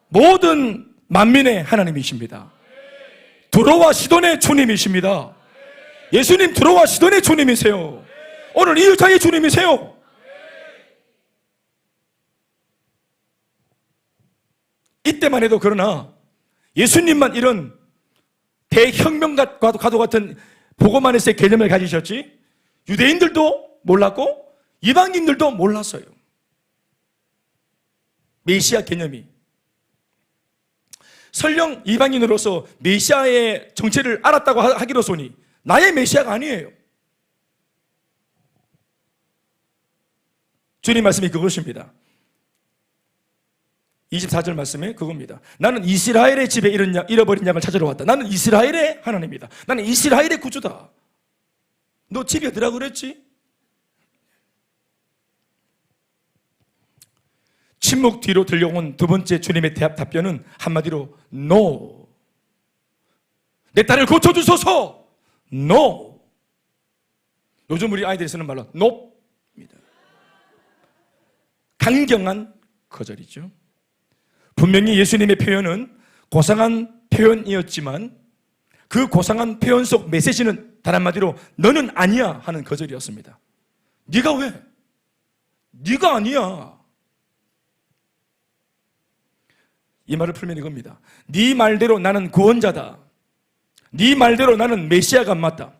모든 만민의 하나님이십니다. 두로와 시돈의 주님이십니다. 예수님 두로와 시돈의 주님이세요. 오늘 이 여자의 주님이세요. 이때만 해도 그러나 예수님만 이런 대혁명가도 같은 복음안에서의 개념을 가지셨지 유대인들도 몰랐고 이방인들도 몰랐어요. 메시아 개념이. 설령 이방인으로서 메시아의 정체를 알았다고 하기로서니 나의 메시아가 아니에요. 주님 말씀이 그것입니다. 24절 말씀에 그겁니다. 나는 이스라엘의 집에 잃어버린 양을 찾으러 왔다. 나는 이스라엘의 하나님이다. 나는 이스라엘의 구주다. 너 집이 어디라 그랬지? 침묵 뒤로 들려온 두 번째 주님의 답변은 한마디로 No. 내 딸을 고쳐주소서. No. 요즘 우리 아이들이 쓰는 말로 No입니다. 강경한 거절이죠. 분명히 예수님의 표현은 고상한 표현이었지만 그 고상한 표현 속 메시지는 단 한마디로 너는 아니야 하는 거절이었습니다. 네가 왜? 네가 아니야. 이 말을 풀면 이겁니다. 네 말대로 나는 구원자다. 네 말대로 나는 메시아가 맞다.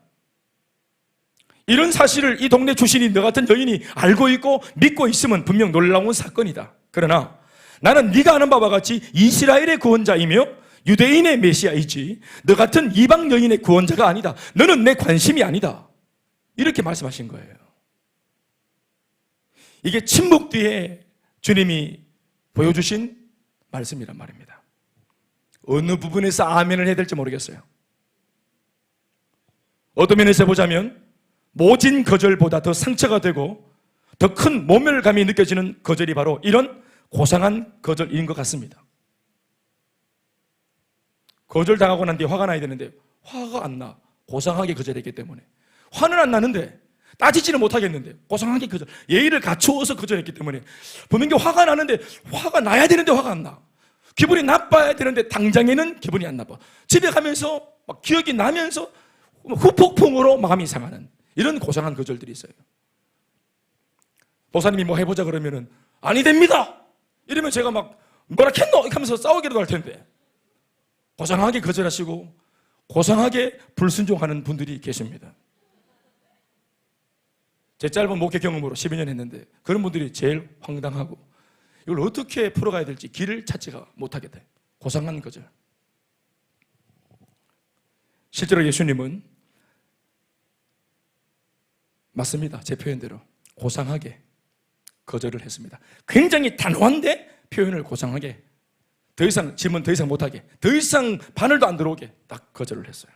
이런 사실을 이 동네 출신인 너 같은 여인이 알고 있고 믿고 있으면 분명 놀라운 사건이다. 그러나 나는 네가 아는 바와 같이 이스라엘의 구원자이며 유대인의 메시아이지 너 같은 이방 여인의 구원자가 아니다. 너는 내 관심이 아니다. 이렇게 말씀하신 거예요. 이게 침묵 뒤에 주님이 보여주신 말씀이란 말입니다. 어느 부분에서 아멘을 해야 될지 모르겠어요. 어떤 면에서 보자면 모진 거절보다 더 상처가 되고 더 큰 모멸감이 느껴지는 거절이 바로 이런 고상한 거절인 것 같습니다. 거절당하고 난 뒤에 화가 나야 되는데 화가 안 나. 고상하게 거절했기 때문에. 화는 안 나는데 따지지는 못하겠는데 고상하게 거절, 예의를 갖추어서 거절했기 때문에 분명히 화가 나는데 화가 나야 되는데 화가 안 나. 기분이 나빠야 되는데 당장에는 기분이 안 나빠. 집에 가면서 막 기억이 나면서 후폭풍으로 마음이 상하는 이런 고상한 거절들이 있어요. 보사님이 뭐 해보자 그러면은 아니 됩니다 이러면 제가 막 뭐라 캤노 이렇게 하면서 싸우기라도 할 텐데 고상하게 거절하시고 고상하게 불순종하는 분들이 계십니다. 제 짧은 목회 경험으로 12년 했는데 그런 분들이 제일 황당하고 이걸 어떻게 풀어가야 될지 길을 찾지가 못하겠다. 고상한 거절. 실제로 예수님은 맞습니다. 제 표현대로 고상하게 거절을 했습니다. 굉장히 단호한데 표현을 고상하게 더 이상 질문 더 이상 못하게 더 이상 바늘도 안 들어오게 딱 거절을 했어요.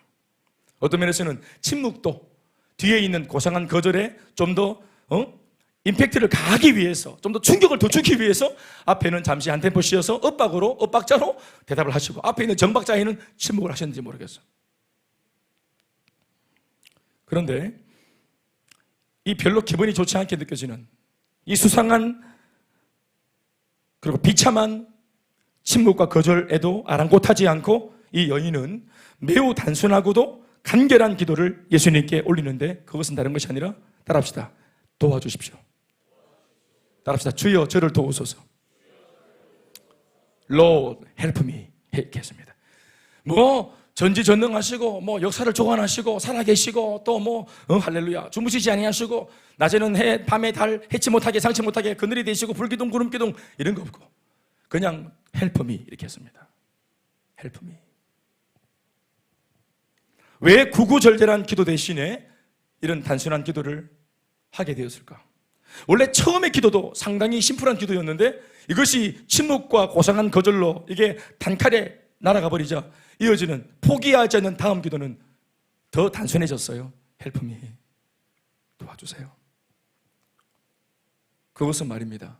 어떤 면에서는 침묵도 뒤에 있는 고상한 거절에 좀 더 임팩트를 가하기 위해서 좀 더 충격을 더 주기 위해서 앞에는 잠시 한 템포 쉬어서 엇박자로 대답을 하시고 앞에 있는 정박자에는 침묵을 하셨는지 모르겠어요. 그런데 이 별로 기분이 좋지 않게 느껴지는 이 수상한 그리고 비참한 침묵과 거절에도 아랑곳하지 않고 이 여인은 매우 단순하고도 간결한 기도를 예수님께 올리는데 그것은 다른 것이 아니라 따라합시다. 도와주십시오. 따라합시다. 주여 저를 도우소서. Lord help me 했습니다. 전지전능하시고 역사를 조관하시고 살아계시고 또 할렐루야 주무시지 아니하시고 낮에는 해 밤에 달 해치 못하게 상치 못하게 그늘이 되시고 불기둥 구름기둥 이런 거 없고 그냥 help me 이렇게 했습니다. help me. 왜 구구절절한 기도 대신에 이런 단순한 기도를 하게 되었을까? 원래 처음의 기도도 상당히 심플한 기도였는데 이것이 침묵과 고상한 거절로 이게 단칼에 날아가 버리자 이어지는 포기하지 않는 다음 기도는 더 단순해졌어요. Help me. 도와주세요. 그것은 말입니다.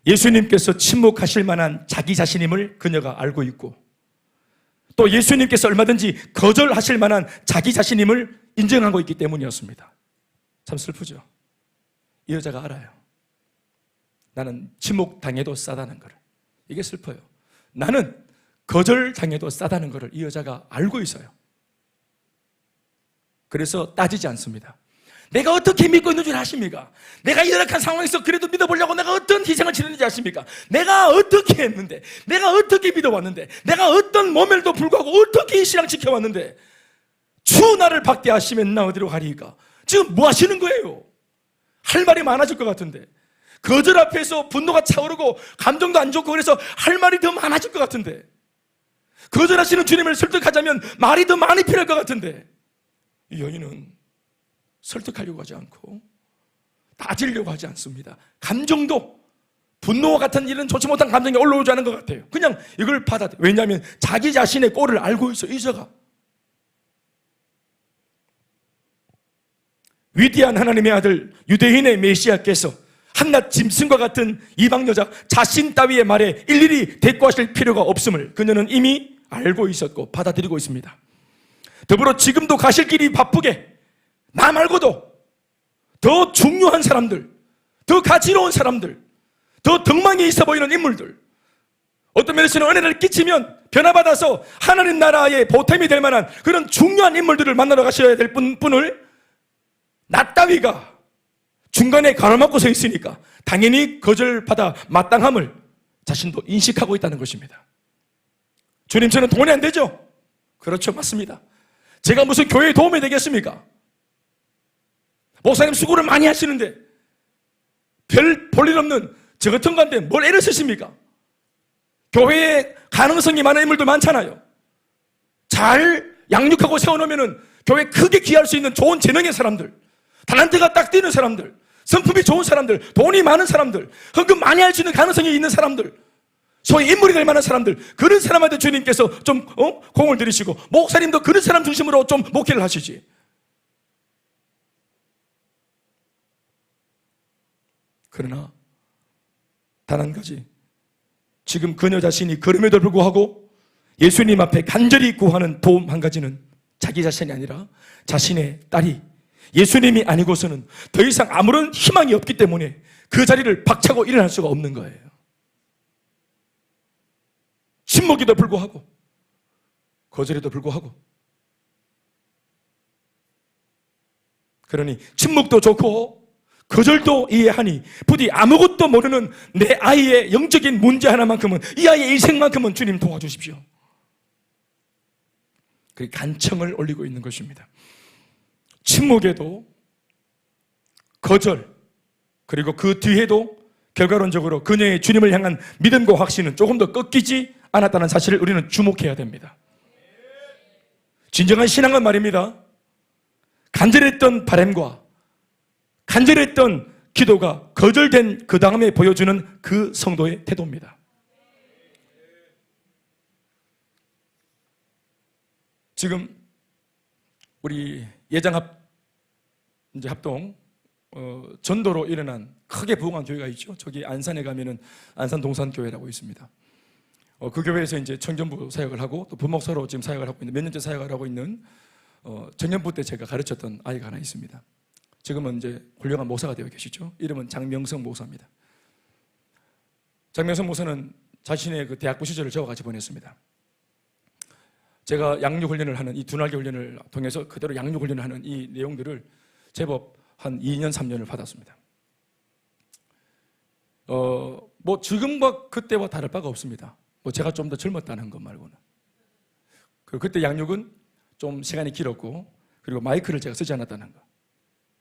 예수님께서 침묵하실 만한 자기 자신임을 그녀가 알고 있고 또 예수님께서 얼마든지 거절하실 만한 자기 자신임을 인정하고 있기 때문이었습니다. 참 슬프죠. 이 여자가 알아요. 나는 침묵당해도 싸다는 것을. 이게 슬퍼요. 나는 거절당해도 싸다는 것을 이 여자가 알고 있어요. 그래서 따지지 않습니다. 내가 어떻게 믿고 있는 줄 아십니까? 내가 열악한 상황에서 그래도 믿어보려고 내가 어떤 희생을 치르는지 아십니까? 내가 어떻게 했는데, 내가 어떻게 믿어왔는데, 내가 어떤 모멸도 불구하고 어떻게 이 신앙 지켜왔는데 주 나를 박대하시면 나 어디로 가리까? 지금 뭐 하시는 거예요? 할 말이 많아질 것 같은데 거절 앞에서 분노가 차오르고 감정도 안 좋고 그래서 할 말이 더 많아질 것 같은데 거절하시는 주님을 설득하자면 말이 더 많이 필요할 것 같은데 이 여인은 설득하려고 하지 않고 따지려고 하지 않습니다. 감정도 분노와 같은 이런 좋지 못한 감정이 올라오지 않은 것 같아요. 그냥 이걸 받아들여요. 왜냐하면 자기 자신의 꼴을 알고 있어요. 이 여자가 위대한 하나님의 아들 유대인의 메시아께서 한낱 짐승과 같은 이방 여자 자신 따위의 말에 일일이 대꾸하실 필요가 없음을 그녀는 이미 알고 있었고 받아들이고 있습니다. 더불어 지금도 가실 길이 바쁘게 나 말고도 더 중요한 사람들, 더 가지로운 사람들, 더 덕망이 있어 보이는 인물들, 어떤 면에서는 은혜를 끼치면 변화받아서 하나님 나라의 보탬이 될 만한 그런 중요한 인물들을 만나러 가셔야 될 분을 나 따위가 중간에 가로막고 서 있으니까 당연히 거절받아 마땅함을 자신도 인식하고 있다는 것입니다. 주님, 저는 돈이 안 되죠? 그렇죠, 맞습니다. 제가 무슨 교회에 도움이 되겠습니까? 목사님 수고를 많이 하시는데 별 볼 일 없는 저 같은 건데 뭘 애를 쓰십니까? 교회에 가능성이 많은 인물들 많잖아요. 잘 양육하고 세워놓으면 교회에 크게 기여할 수 있는 좋은 재능의 사람들, 달란트가 딱 뛰는 사람들, 성품이 좋은 사람들, 돈이 많은 사람들, 헌금 많이 할 수 있는 가능성이 있는 사람들, 소위 인물이 될 만한 사람들, 그런 사람한테 주님께서 좀 공을 들이시고 목사님도 그런 사람 중심으로 좀 목회를 하시지. 그러나 단 한 가지, 지금 그녀 자신이 걸음에도 불구하고 예수님 앞에 간절히 구하는 도움 한 가지는 자기 자신이 아니라 자신의 딸이 예수님이 아니고서는 더 이상 아무런 희망이 없기 때문에 그 자리를 박차고 일어날 수가 없는 거예요. 침묵에도 불구하고 거절에도 불구하고, 그러니 침묵도 좋고 거절도 이해하니 부디 아무것도 모르는 내 아이의 영적인 문제 하나만큼은, 이 아이의 인생만큼은 주님 도와주십시오. 그 간청을 올리고 있는 것입니다. 침묵에도 거절, 그리고 그 뒤에도 결과론적으로 그녀의 주님을 향한 믿음과 확신은 조금 더 꺾이지 않았다는 사실을 우리는 주목해야 됩니다. 진정한 신앙은 말입니다, 간절했던 바람과 간절했던 기도가 거절된 그 다음에 보여주는 그 성도의 태도입니다. 지금 우리 예장합동 전도로 일어난 크게 부흥한 교회가 있죠. 저기 안산에 가면은 안산 동산교회라고 있습니다. 그 교회에서 이제 청년부 사역을 하고 또 부목사로 지금 사역을 하고 있는, 몇 년째 사역을 하고 있는 청년부 때 제가 가르쳤던 아이가 하나 있습니다. 지금은 이제 훌륭한 목사가 되어 계시죠. 이름은 장명성 목사입니다. 장명성 목사는 자신의 그 대학부 시절을 저와 같이 보냈습니다. 제가 양육 훈련을 하는 이 두날개 훈련을 통해서 그대로 양육 훈련을 하는 이 내용들을 제법 한 2년, 3년을 받았습니다. 뭐 지금과 그때와 다를 바가 없습니다. 뭐 제가 좀 더 젊었다는 것 말고는. 그때 양육은 좀 시간이 길었고, 그리고 마이크를 제가 쓰지 않았다는 거.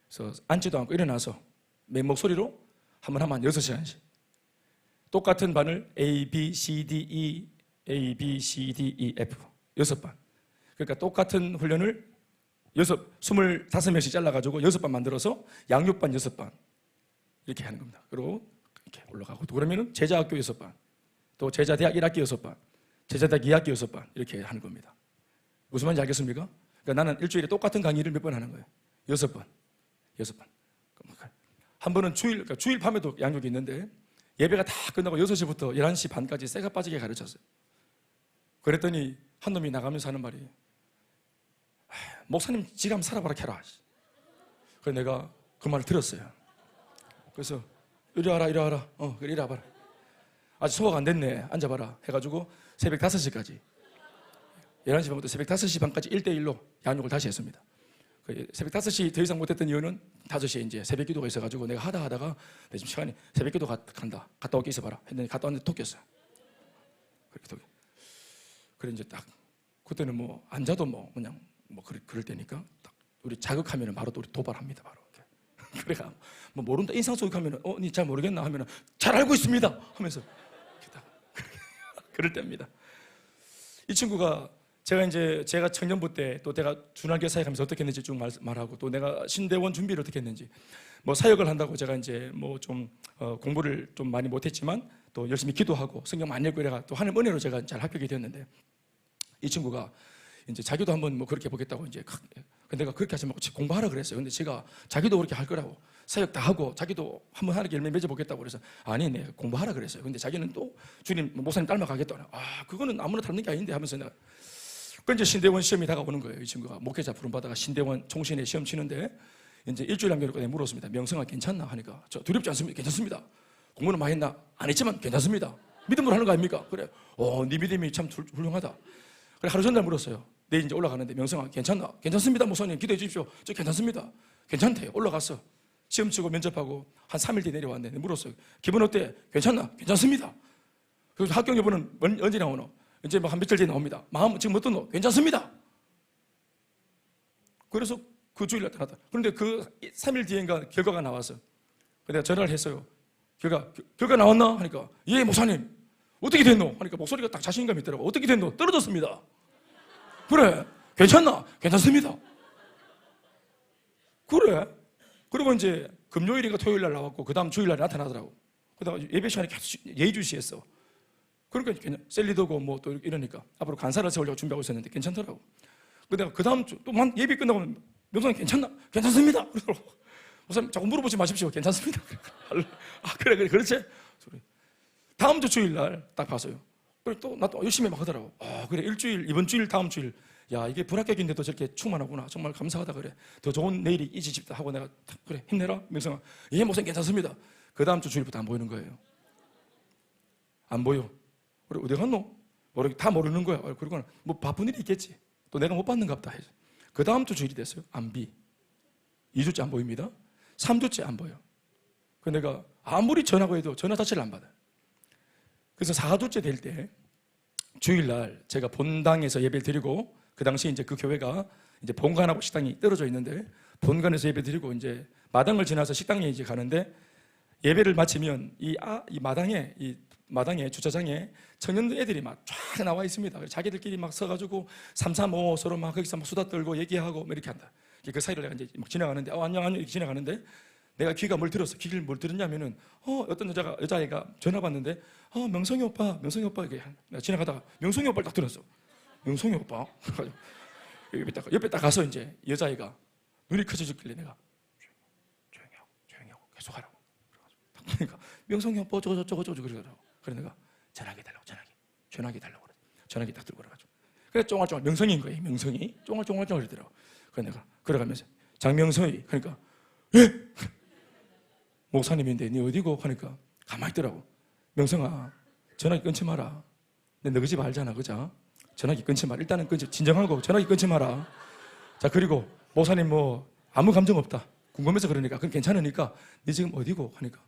그래서 앉지도 않고 일어나서 맨 목소리로 한번 하면 6시간씩. 똑같은 반을 A, B, C, D, E, A, B, C, D, E, F 6반. 그러니까 똑같은 훈련을 25명씩 잘라가지고 6반 만들어서 양육반 6반 이렇게 하는 겁니다. 그리고 이렇게 올라가고, 또 그러면은 제자학교 6반, 또 제자대학 1학기 6반, 제자대학 2학기 6반 이렇게 하는 겁니다. 무슨 말인지 알겠습니까? 그러니까 나는 일주일에 똑같은 강의를 몇 번 하는 거예요. 6번. 한 번은 그러니까 주일 밤에도 양육이 있는데 예배가 다 끝나고 6시부터 11시 반까지 쇠가 빠지게 가르쳤어요. 그랬더니 한 놈이 나가면서 하는 말이, 목사님 지가 한번 살아봐라 캐라. 그래서 내가 그 말을 들었어요. 그래서 이리 와라. 그래 이리 와봐라. 아직 소화가 안 됐네. 앉아봐라 해가지고 새벽 5시까지 11시 반부터 새벽 5시 반까지 1대1로 양육을 다시 했습니다. 새벽 5시 더 이상 못했던 이유는 5시에 이제 새벽 기도가 있어가지고 내가 하다가 지금 시간이 새벽 기도 간다. 갔다 올게 있어봐라 했더니 갔다 왔는데 토꼈어요. 그래 이제 딱 그때는 뭐 앉아도 뭐 그냥 뭐 그럴 때니까 딱 우리 자극하면은 바로 또 우리 도발합니다. 바로 그래가 뭐 모른다 인상 소극하면은 니 잘 모르겠나 하면은 잘 알고 있습니다 하면서 그럴 때입니다. 이 친구가 제가 청년부 때 또 내가 준하교 사역하면서 어떻게 했는지 쭉 말하고, 또 내가 신대원 준비를 어떻게 했는지, 뭐 사역을 한다고 제가 이제 뭐 좀 공부를 좀 많이 못했지만 또 열심히 기도하고 성경 많이 읽고 이래가 또 하나님 은혜로 제가 잘 합격이 됐는데, 이 친구가 이제 자기도 한번 뭐 그렇게 해보겠다고 이제 내가 그렇게 하지 말고 공부하라 그랬어요. 근데 제가 자기도 그렇게 할 거라고, 사역 다 하고 자기도 한번 하나님께 열매 맺어보겠다고 그래서 아니 내 공부하라 그랬어요. 근데 자기는 또 주님 목사님 닮아가겠다. 그거는 아무나 닮는 게 아닌데 하면서 내가 그 이제 신대원 시험이 다가오는 거예요. 이 친구가 목회자 부름 받다가 신대원 총신에 시험 치는데 이제 일주일 남겨놓고 내가 물었습니다. 명성아 괜찮나 하니까 저 두렵지 않습니다. 괜찮습니다. 공부는 많이 했나? 안 했지만 괜찮습니다. 믿음으로 하는 거 아닙니까? 그래. 네 믿음이 참 훌륭하다. 그래 하루 전날 물었어요. 내일 이제 올라가는데 명성아 괜찮나? 괜찮습니다 목사님 기도해 주십시오. 저 괜찮습니다. 괜찮대요. 올라갔어. 시험 치고 면접하고 한 3일 뒤에 내려왔는데 물었어요. 기분 어때? 괜찮나? 괜찮습니다. 그래서 합격 여부는 언제 나오노? 이제 뭐 한 며칠 뒤에 나옵니다. 마음 지금 어떠노? 괜찮습니다. 그래서 그 주일날 나왔다. 그런데 그 3일 뒤인가 결과가 나왔어. 내가 전화를 했어요. 결과 나왔나? 하니까 예 목사님 어떻게 됐노? 하니까 목소리가 딱 자신감이 있더라고. 어떻게 됐노? 떨어졌습니다. 그래 괜찮나? 괜찮습니다. 그래. 그리고 이제 금요일인가 토요일날 나왔고 그 다음 주일날 나타나더라고. 그다가 예배 시간에 계속 예의주시했어. 그러니까 그냥 셀리더고 뭐 또 이러니까 앞으로 간사를 세우려고 준비하고 있었는데 괜찮더라고. 근데 그 다음 주 또 예배 끝나고 명성이 괜찮나? 괜찮습니다. 그러더라고. 목사님 자꾸 물어보지 마십시오. 괜찮습니다. 그래 그렇지. 다음 주 주일날 딱 봤어요. 그래 나 또 열심히 막 하더라고. 그래 이번 주일 다음 주일 야 이게 불합격인데도 저렇게 충만하구나. 정말 감사하다 그래. 더 좋은 내일이 있으십다 하고 내가 그래 힘내라 명성아. 예 목사님 괜찮습니다. 그 다음 주 주일부터 안 보이는 거예요. 안 보여. 그래 어디 갔노? 다 모르는 거야. 그리고 뭐 바쁜 일이 있겠지. 또 내가 못 받는가 보다 해서 그 다음 주 주일이 됐어요. 안비. 2주째 안 보입니다. 3주째 안 보여. 그 내가 아무리 전화고 해도 전화 자체를 안 받아요. 그래서 4주째 될 때 주일날 제가 본당에서 예배를 드리고, 그 당시 이제 그 교회가 이제 본관하고 식당이 떨어져 있는데 본관에서 예배 드리고 이제 마당을 지나서 식당에 이제 가는데, 예배를 마치면 이 마당에 주차장에 청년들 애들이 막 쫙 나와 있습니다. 자기들끼리 막 서가지고 335 서로 막 거기서 막 수다 떨고 얘기하고 뭐 이렇게 한다. 그 사이를 내가 이제 막 지나가는데 안녕 이렇게 지나가는데 내가 귀가 뭘 들었어. 귀를 뭘 들었냐면은 어떤 여자애가 전화 받는데 명성이 오빠 이게 내가 지나가다가 명성이 오빠를 딱 들었어. 명성이 오빠. 옆에 딱 가서 이제 여자애가 눈이 커져졌길래 내가 조용히 하고 계속 하라고. 그러니까 명성이 오빠 저거 그러더라고. 그래 내가 전화기 달라고 그래. 전화기 딱 들고 그래가지고 그래 쫑알쫑알 명성인 거예요. 명성이 쫑알쫑알 그러더라고. 그래 내가 걸어가면서 장명성이 그러니까 예? 목사님인데 니 어디고? 하니까 가만히 있더라고. 명성아, 전화기 끊지 마라. 내 너희 집 알잖아, 그죠? 전화기 끊지 마라. 일단은 끊지, 진정하고 전화기 끊지 마라. 자, 그리고 목사님 뭐 아무 감정 없다. 궁금해서 그러니까 그건 괜찮으니까 니 지금 어디고? 하니까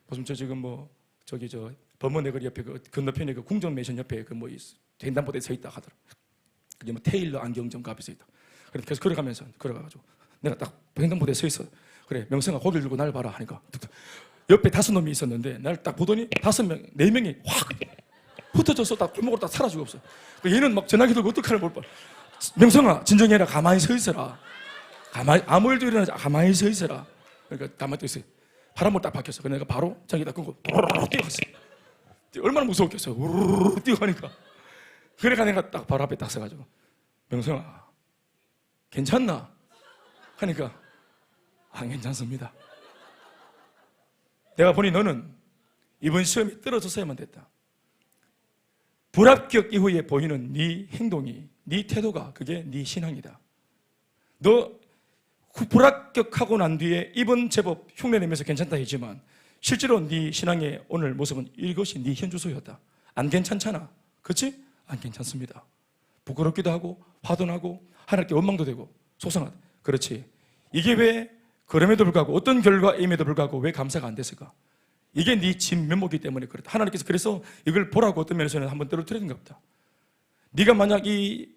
무슨 저 지금 뭐 저기 저 범어내거리 옆에 그 건너편에 그 궁전 매션 옆에 그 뭐 횡단보도에 서 있다 하더라. 그게 뭐 테일러 안경점 그 앞에 서 있다. 그래서 계속 걸어가면서 걸어가가지고 내가 딱 횡단보도에 서 있어. 그래, 명성아 고개를 들고 날 봐라 하니까 옆에 5놈이 있었는데 날 딱 보더니 5명, 4명이 확 흩어져서 딱 골목으로 딱 사라지고 없어. 얘는 막 전화기 들고 어떡하나 볼 뻔. 명성아 진정해라. 가만히 서 있어라. 가만히 아무 일도 일어나지. 가만히 서 있어라. 그러니까 가만히 있어. 바람을 딱 바뀌었어. 그래서 내가 바로 전화기 딱 끊고 뛰어갔어. 얼마나 무서웠겠어. 우르르 뛰어가니까. 그러니까 내가 딱 바로 앞에 딱 서가지고 명성아 괜찮나? 하니까 안 괜찮습니다. 내가 보니 너는 이번 시험이 떨어졌어야만 됐다. 불합격 이후에 보이는 네 행동이, 네 태도가 그게 네 신앙이다. 너 불합격하고 난 뒤에 이번 제법 흉내내면서 괜찮다 했지만 실제로 네 신앙의 오늘 모습은 이것이 네 현주소였다. 안 괜찮잖아. 그렇지? 안 괜찮습니다. 부끄럽기도 하고 화도 나고 하나님께 원망도 되고 속상하다. 그렇지. 이게 왜 그럼에도 불구하고 어떤 결과임에도 불구하고 왜 감사가 안 됐을까? 이게 네 진면목이기 때문에 그렇다. 하나님께서 그래서 이걸 보라고 어떤 면에서는 한번 떨어뜨리는 것 같다. 네가 만약 이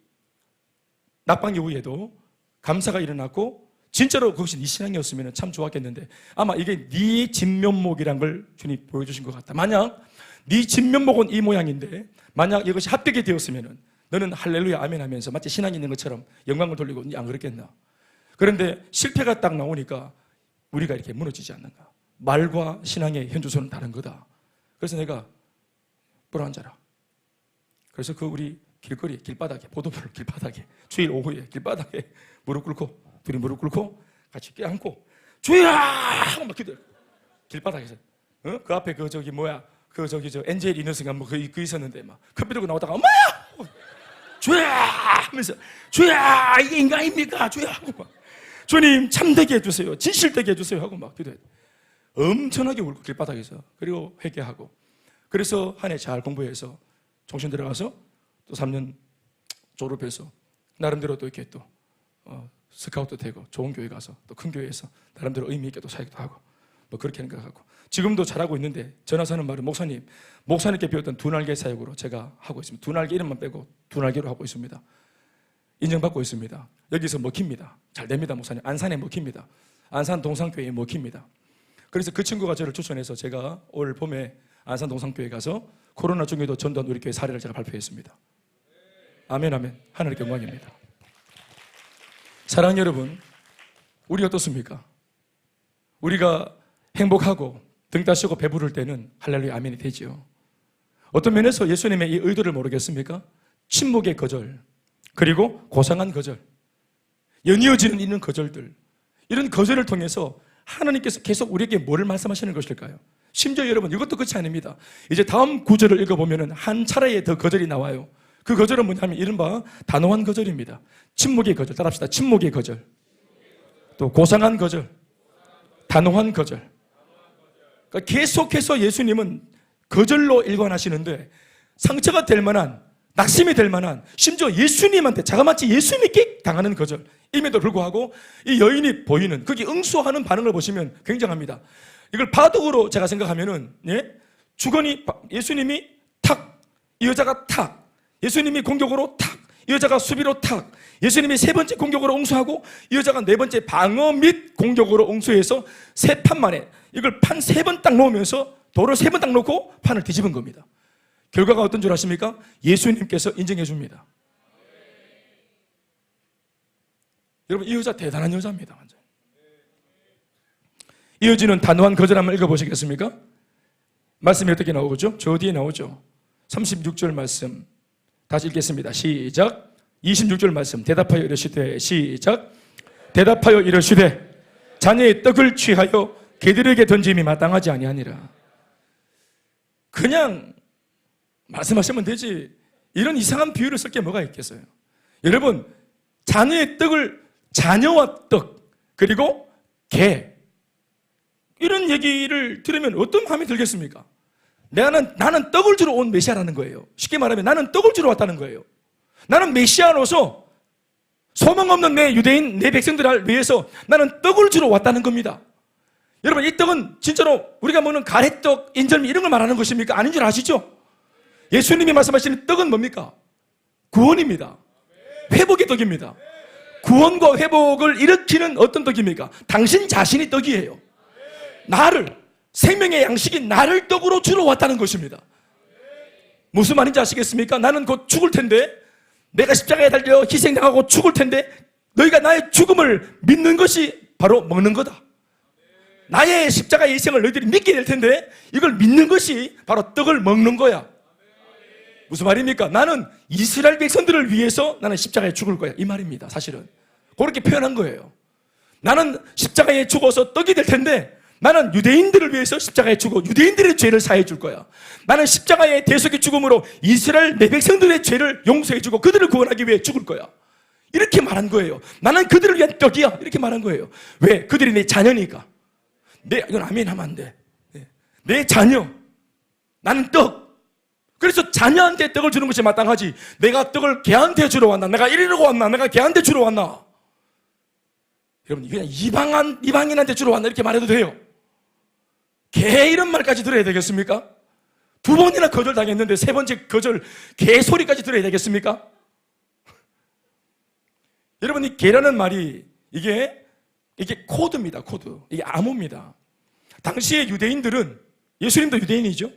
낙방 이후에도 감사가 일어났고 진짜로 그것이 네 신앙이었으면 참 좋았겠는데 아마 이게 네 진면목이란 걸 주님 보여주신 것 같다. 만약 네 진면목은 이 모양인데 만약 이것이 합격이 되었으면 너는 할렐루야 아멘 하면서 마치 신앙이 있는 것처럼 영광을 돌리고 안 그랬겠나? 그런데 실패가 딱 나오니까 우리가 이렇게 무너지지 않는가? 말과 신앙의 현주소는 다른 거다. 그래서 내가 불안자라. 그래서 그 우리 길거리, 길바닥에, 보도블 길바닥에, 주일 오후에 길바닥에 무릎 꿇고, 둘이 무릎 꿇고, 같이 껴안고, 주야! 하고 막 기도해. 길바닥에서. 그 앞에 그 저기 뭐야, 그 저기 저 엔젤 이너스가 뭐 그 있었는데 막 커피 들고 나오다가 엄마야! 주야! 하면서 주야! 이게 인간입니까? 주야! 하고 막 주님 참되게 해주세요. 진실되게 해주세요. 하고 막 기도해. 엄청나게 울고 길바닥에서. 그리고 회개하고. 그래서 한 해 잘 공부해서 종신 들어가서 또 3년 졸업해서 나름대로 또 이렇게 또 스카우트 되고 좋은 교회 가서 또 큰 교회에서 나름대로 의미 있게 또 사역도 하고 뭐 그렇게 생각하고 지금도 잘하고 있는데 전화서 하는 말은 목사님께 배웠던 두 날개 사역으로 제가 하고 있습니다. 두 날개 이름만 빼고 두 날개로 하고 있습니다. 인정받고 있습니다. 여기서 먹힙니다. 잘 됩니다. 목사님. 안산에 먹힙니다. 안산 동산교회에 먹힙니다. 그래서 그 친구가 저를 추천해서 제가 올 봄에 안산 동산교회 가서 코로나 중에도 전도한 우리 교회 사례를 제가 발표했습니다. 아멘 아멘. 하나님께 영광입니다. 사랑하는 여러분, 우리 어떻습니까? 우리가 행복하고 등 따시고 배부를 때는 할렐루야 아멘이 되지요. 어떤 면에서 예수님의 이 의도를 모르겠습니까? 침묵의 거절, 그리고 고상한 거절, 연이어지는 있는 거절들, 이런 거절을 통해서 하나님께서 계속 우리에게 뭐를 말씀하시는 것일까요? 심지어 여러분 이것도 끝이 아닙니다. 이제 다음 구절을 읽어보면 한 차례에 더 거절이 나와요. 그 거절은 뭐냐면 이른바 단호한 거절입니다. 침묵의 거절, 따라합시다. 침묵의 거절, 또 고상한 거절, 단호한 거절. 그러니까 계속해서 예수님은 거절로 일관하시는데 상처가 될 만한, 낙심이 될 만한, 심지어 예수님한테 자그마치 예수님께 당하는 거절임에도 불구하고 이 여인이 보이는, 거기 응수하는 반응을 보시면 굉장합니다. 이걸 바둑으로 제가 생각하면은, 주거니 예수님이 탁, 이 여자가 탁, 예수님이 공격으로 탁, 이 여자가 수비로 탁, 예수님이 세 번째 공격으로 응수하고 이 여자가 네 번째 방어 및 공격으로 응수해서 세 판 만에 이걸 판 3번 딱 놓으면서 돌을 3번 딱 놓고 판을 뒤집은 겁니다. 결과가 어떤 줄 아십니까? 예수님께서 인정해 줍니다. 여러분 이 여자 대단한 여자입니다. 완전. 이어지는 단호한 거절 한번 읽어보시겠습니까? 말씀이 어떻게 나오죠? 저 뒤에 나오죠. 36절 말씀 다시 읽겠습니다. 시작. 26절 말씀 대답하여 이르시되 시작. 대답하여 이르시되 자녀의 떡을 취하여 개들에게 던짐이 마땅하지 아니하니라. 그냥 말씀하시면 되지 이런 이상한 비유를 쓸 게 뭐가 있겠어요? 여러분 자녀의 떡을, 자녀와 떡 그리고 개, 이런 얘기를 들으면 어떤 마음이 들겠습니까? 나는 떡을 주러 온 메시아라는 거예요. 쉽게 말하면 나는 떡을 주러 왔다는 거예요. 나는 메시아로서 소망 없는 내 유대인, 내 백성들을 위해서 나는 떡을 주러 왔다는 겁니다. 여러분, 이 떡은 진짜로 우리가 먹는 가래떡, 인절미 이런 걸 말하는 것입니까? 아닌 줄 아시죠? 예수님이 말씀하시는 떡은 뭡니까? 구원입니다. 회복의 떡입니다. 구원과 회복을 일으키는 어떤 떡입니까? 당신 자신이 떡이에요. 나를, 생명의 양식인 나를 떡으로 주러 왔다는 것입니다. 무슨 말인지 아시겠습니까? 나는 곧 죽을 텐데, 내가 십자가에 달려 희생당하고 죽을 텐데, 너희가 나의 죽음을 믿는 것이 바로 먹는 거다. 나의 십자가의 희생을 너희들이 믿게 될 텐데, 이걸 믿는 것이 바로 떡을 먹는 거야. 무슨 말입니까? 나는 이스라엘 백성들을 위해서 나는 십자가에 죽을 거야. 이 말입니다. 사실은 그렇게 표현한 거예요. 나는 십자가에 죽어서 떡이 될 텐데, 나는 유대인들을 위해서 십자가에 죽어 유대인들의 죄를 사해 줄 거야. 나는 십자가의 대속의 죽음으로 이스라엘 내 백성들의 죄를 용서해 주고 그들을 구원하기 위해 죽을 거야. 이렇게 말한 거예요. 나는 그들을 위한 떡이야. 이렇게 말한 거예요. 왜? 그들이 내 자녀니까. 이건 아멘 하면 안 돼. 내 자녀. 나는 떡. 그래서 자녀한테 떡을 주는 것이 마땅하지, 내가 떡을 걔한테 주러 왔나, 내가 이리로 왔나, 내가 걔한테 주러 왔나. 여러분, 그냥 이방인한테 주러 왔나 이렇게 말해도 돼요. 걔 이런 말까지 들어야 되겠습니까? 두 번이나 거절당했는데 세 번째 거절 걔 소리까지 들어야 되겠습니까? 여러분, 이 걔라는 말이 이게 코드입니다. 코드. 이게 암호입니다. 당시의 유대인들은, 예수님도 유대인이죠.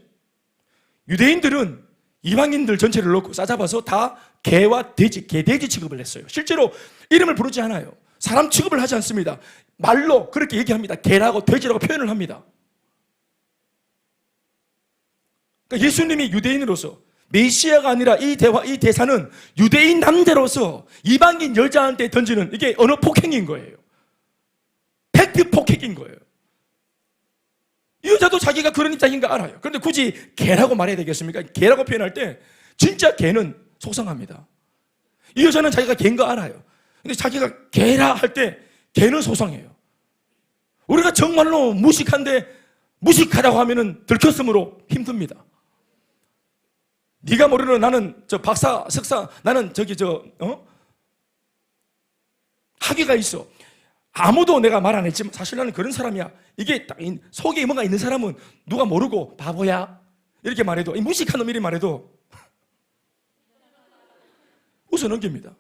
유대인들은 이방인들 전체를 놓고 싸잡아서 다 개와 돼지, 개돼지 취급을 했어요. 실제로 이름을 부르지 않아요. 사람 취급을 하지 않습니다. 말로 그렇게 얘기합니다. 개라고 돼지라고 표현을 합니다. 그러니까 예수님이 유대인으로서 메시아가 아니라 이 대사는 유대인 남자로서 이방인 여자한테 던지는 이게 언어 폭행인 거예요. 팩트 폭행인 거예요. 이 여자도 자기가 그런 입장인 거 알아요. 그런데 굳이 개라고 말해야 되겠습니까? 개라고 표현할 때 진짜 개는 속상합니다. 이 여자는 자기가 개인 거 알아요. 근데 자기가 개라 할 때 개는 속상해요. 우리가 정말로 무식한데 무식하다고 하면은 들켰으므로 힘듭니다. 네가 모르는 나는 저 박사, 석사, 나는 학위가 있어. 아무도 내가 말 안 했지만 사실 나는 그런 사람이야. 이게 딱 속에 뭔가 있는 사람은 누가 모르고 바보야 이렇게 말해도, 이 무식한 놈 이리 말해도 웃어 넘깁니다.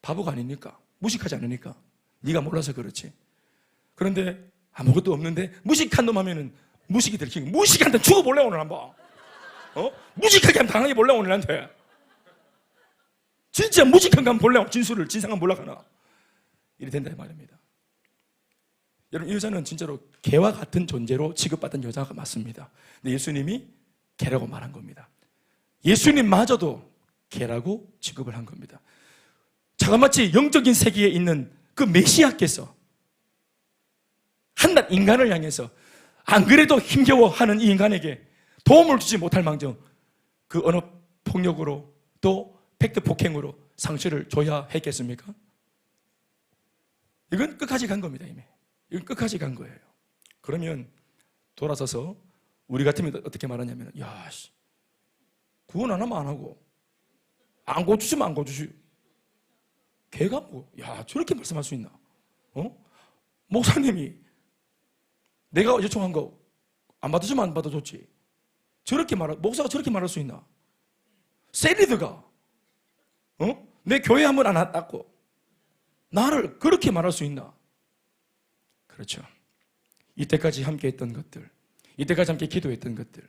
바보가 아니니까, 무식하지 않으니까. 네가 몰라서 그렇지. 그런데 아무것도 없는데 무식한 놈 하면은 무식이 들키고, 무식한테 죽어볼래 오늘 한번. 무식하게 한번 당하게 볼래 오늘 한테. 진짜 무식한 거 한번 볼래, 진상을 한번 몰라가나. 이래 된다 이 말입니다. 여러분, 이 여자는 진짜로 개와 같은 존재로 취급받던 여자가 맞습니다. 근데 예수님이 개라고 말한 겁니다. 예수님마저도 개라고 취급을 한 겁니다. 자그마치 영적인 세계에 있는 그 메시아께서 한낱 인간을 향해서 안 그래도 힘겨워하는 이 인간에게 도움을 주지 못할 망정 그 언어 폭력으로 또 팩트 폭행으로 상처를 줘야 했겠습니까? 이건 끝까지 간 겁니다. 이미 이건 끝까지 간 거예요. 그러면 돌아서서 우리 같으면 어떻게 말하냐면, 야, 구원 안 하면 안 하고 안 고쳐주면 안 고쳐주. 걔가 뭐, 야, 저렇게 말씀할 수 있나? 목사님이 내가 요청한 거 안 받아주면 안 받아줬지. 목사가 저렇게 말할 수 있나? 세리드가 내 교회 한번 안 왔다고 나를 그렇게 말할 수 있나? 그렇죠. 이때까지 함께 했던 것들, 이때까지 함께 기도했던 것들,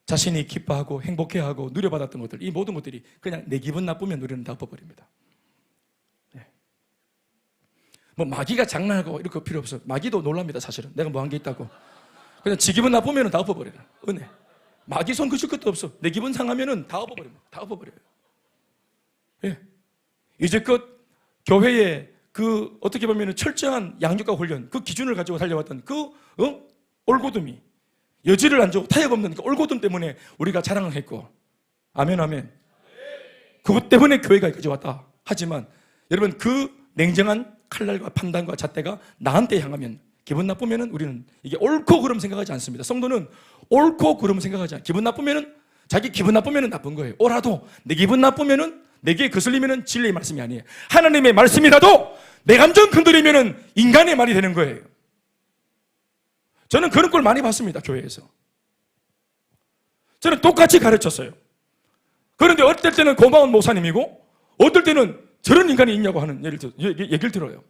자신이 기뻐하고 행복해하고 누려받았던 것들, 이 모든 것들이 그냥 내 기분 나쁘면 우리는 다 엎어버립니다. 네. 뭐 마귀가 장난하고 이럴 거 필요 없어. 마귀도 놀랍니다. 사실은 내가 뭐 한 게 있다고. 그냥 지 기분 나쁘면 다 엎어버려요. 은혜. 마귀 손 그칠 것도 없어. 내 기분 상하면은 다 엎어버립니다. 다 엎어버려요. 예. 이제껏 교회에 그 어떻게 보면 철저한 양육과 훈련, 그 기준을 가지고 달려왔던 그 올고듬이, 여지를 안 주고 타협 없는 그 올고듬 때문에 우리가 자랑을 했고, 아멘 아멘. 그것 때문에 교회가 여기까지 왔다. 하지만 여러분, 그 냉정한 칼날과 판단과 잣대가 나한테 향하면 기분 나쁘면은 우리는 이게 옳고 그름 생각하지 않습니다. 성도는 옳고 그름 생각하지 않아요. 기분 나쁘면은 자기 기분 나쁘면은 나쁜 거예요. 오라도 내 기분 나쁘면은 내게 거슬리면은 진리의 말씀이 아니에요. 하나님의 말씀이라도 내 감정 건드리면은 인간의 말이 되는 거예요. 저는 그런 걸 많이 봤습니다. 교회에서. 저는 똑같이 가르쳤어요. 그런데 어떨 때는 고마운 목사님이고 어떨 때는 저런 인간이 있냐고 하는 얘기를 들어요.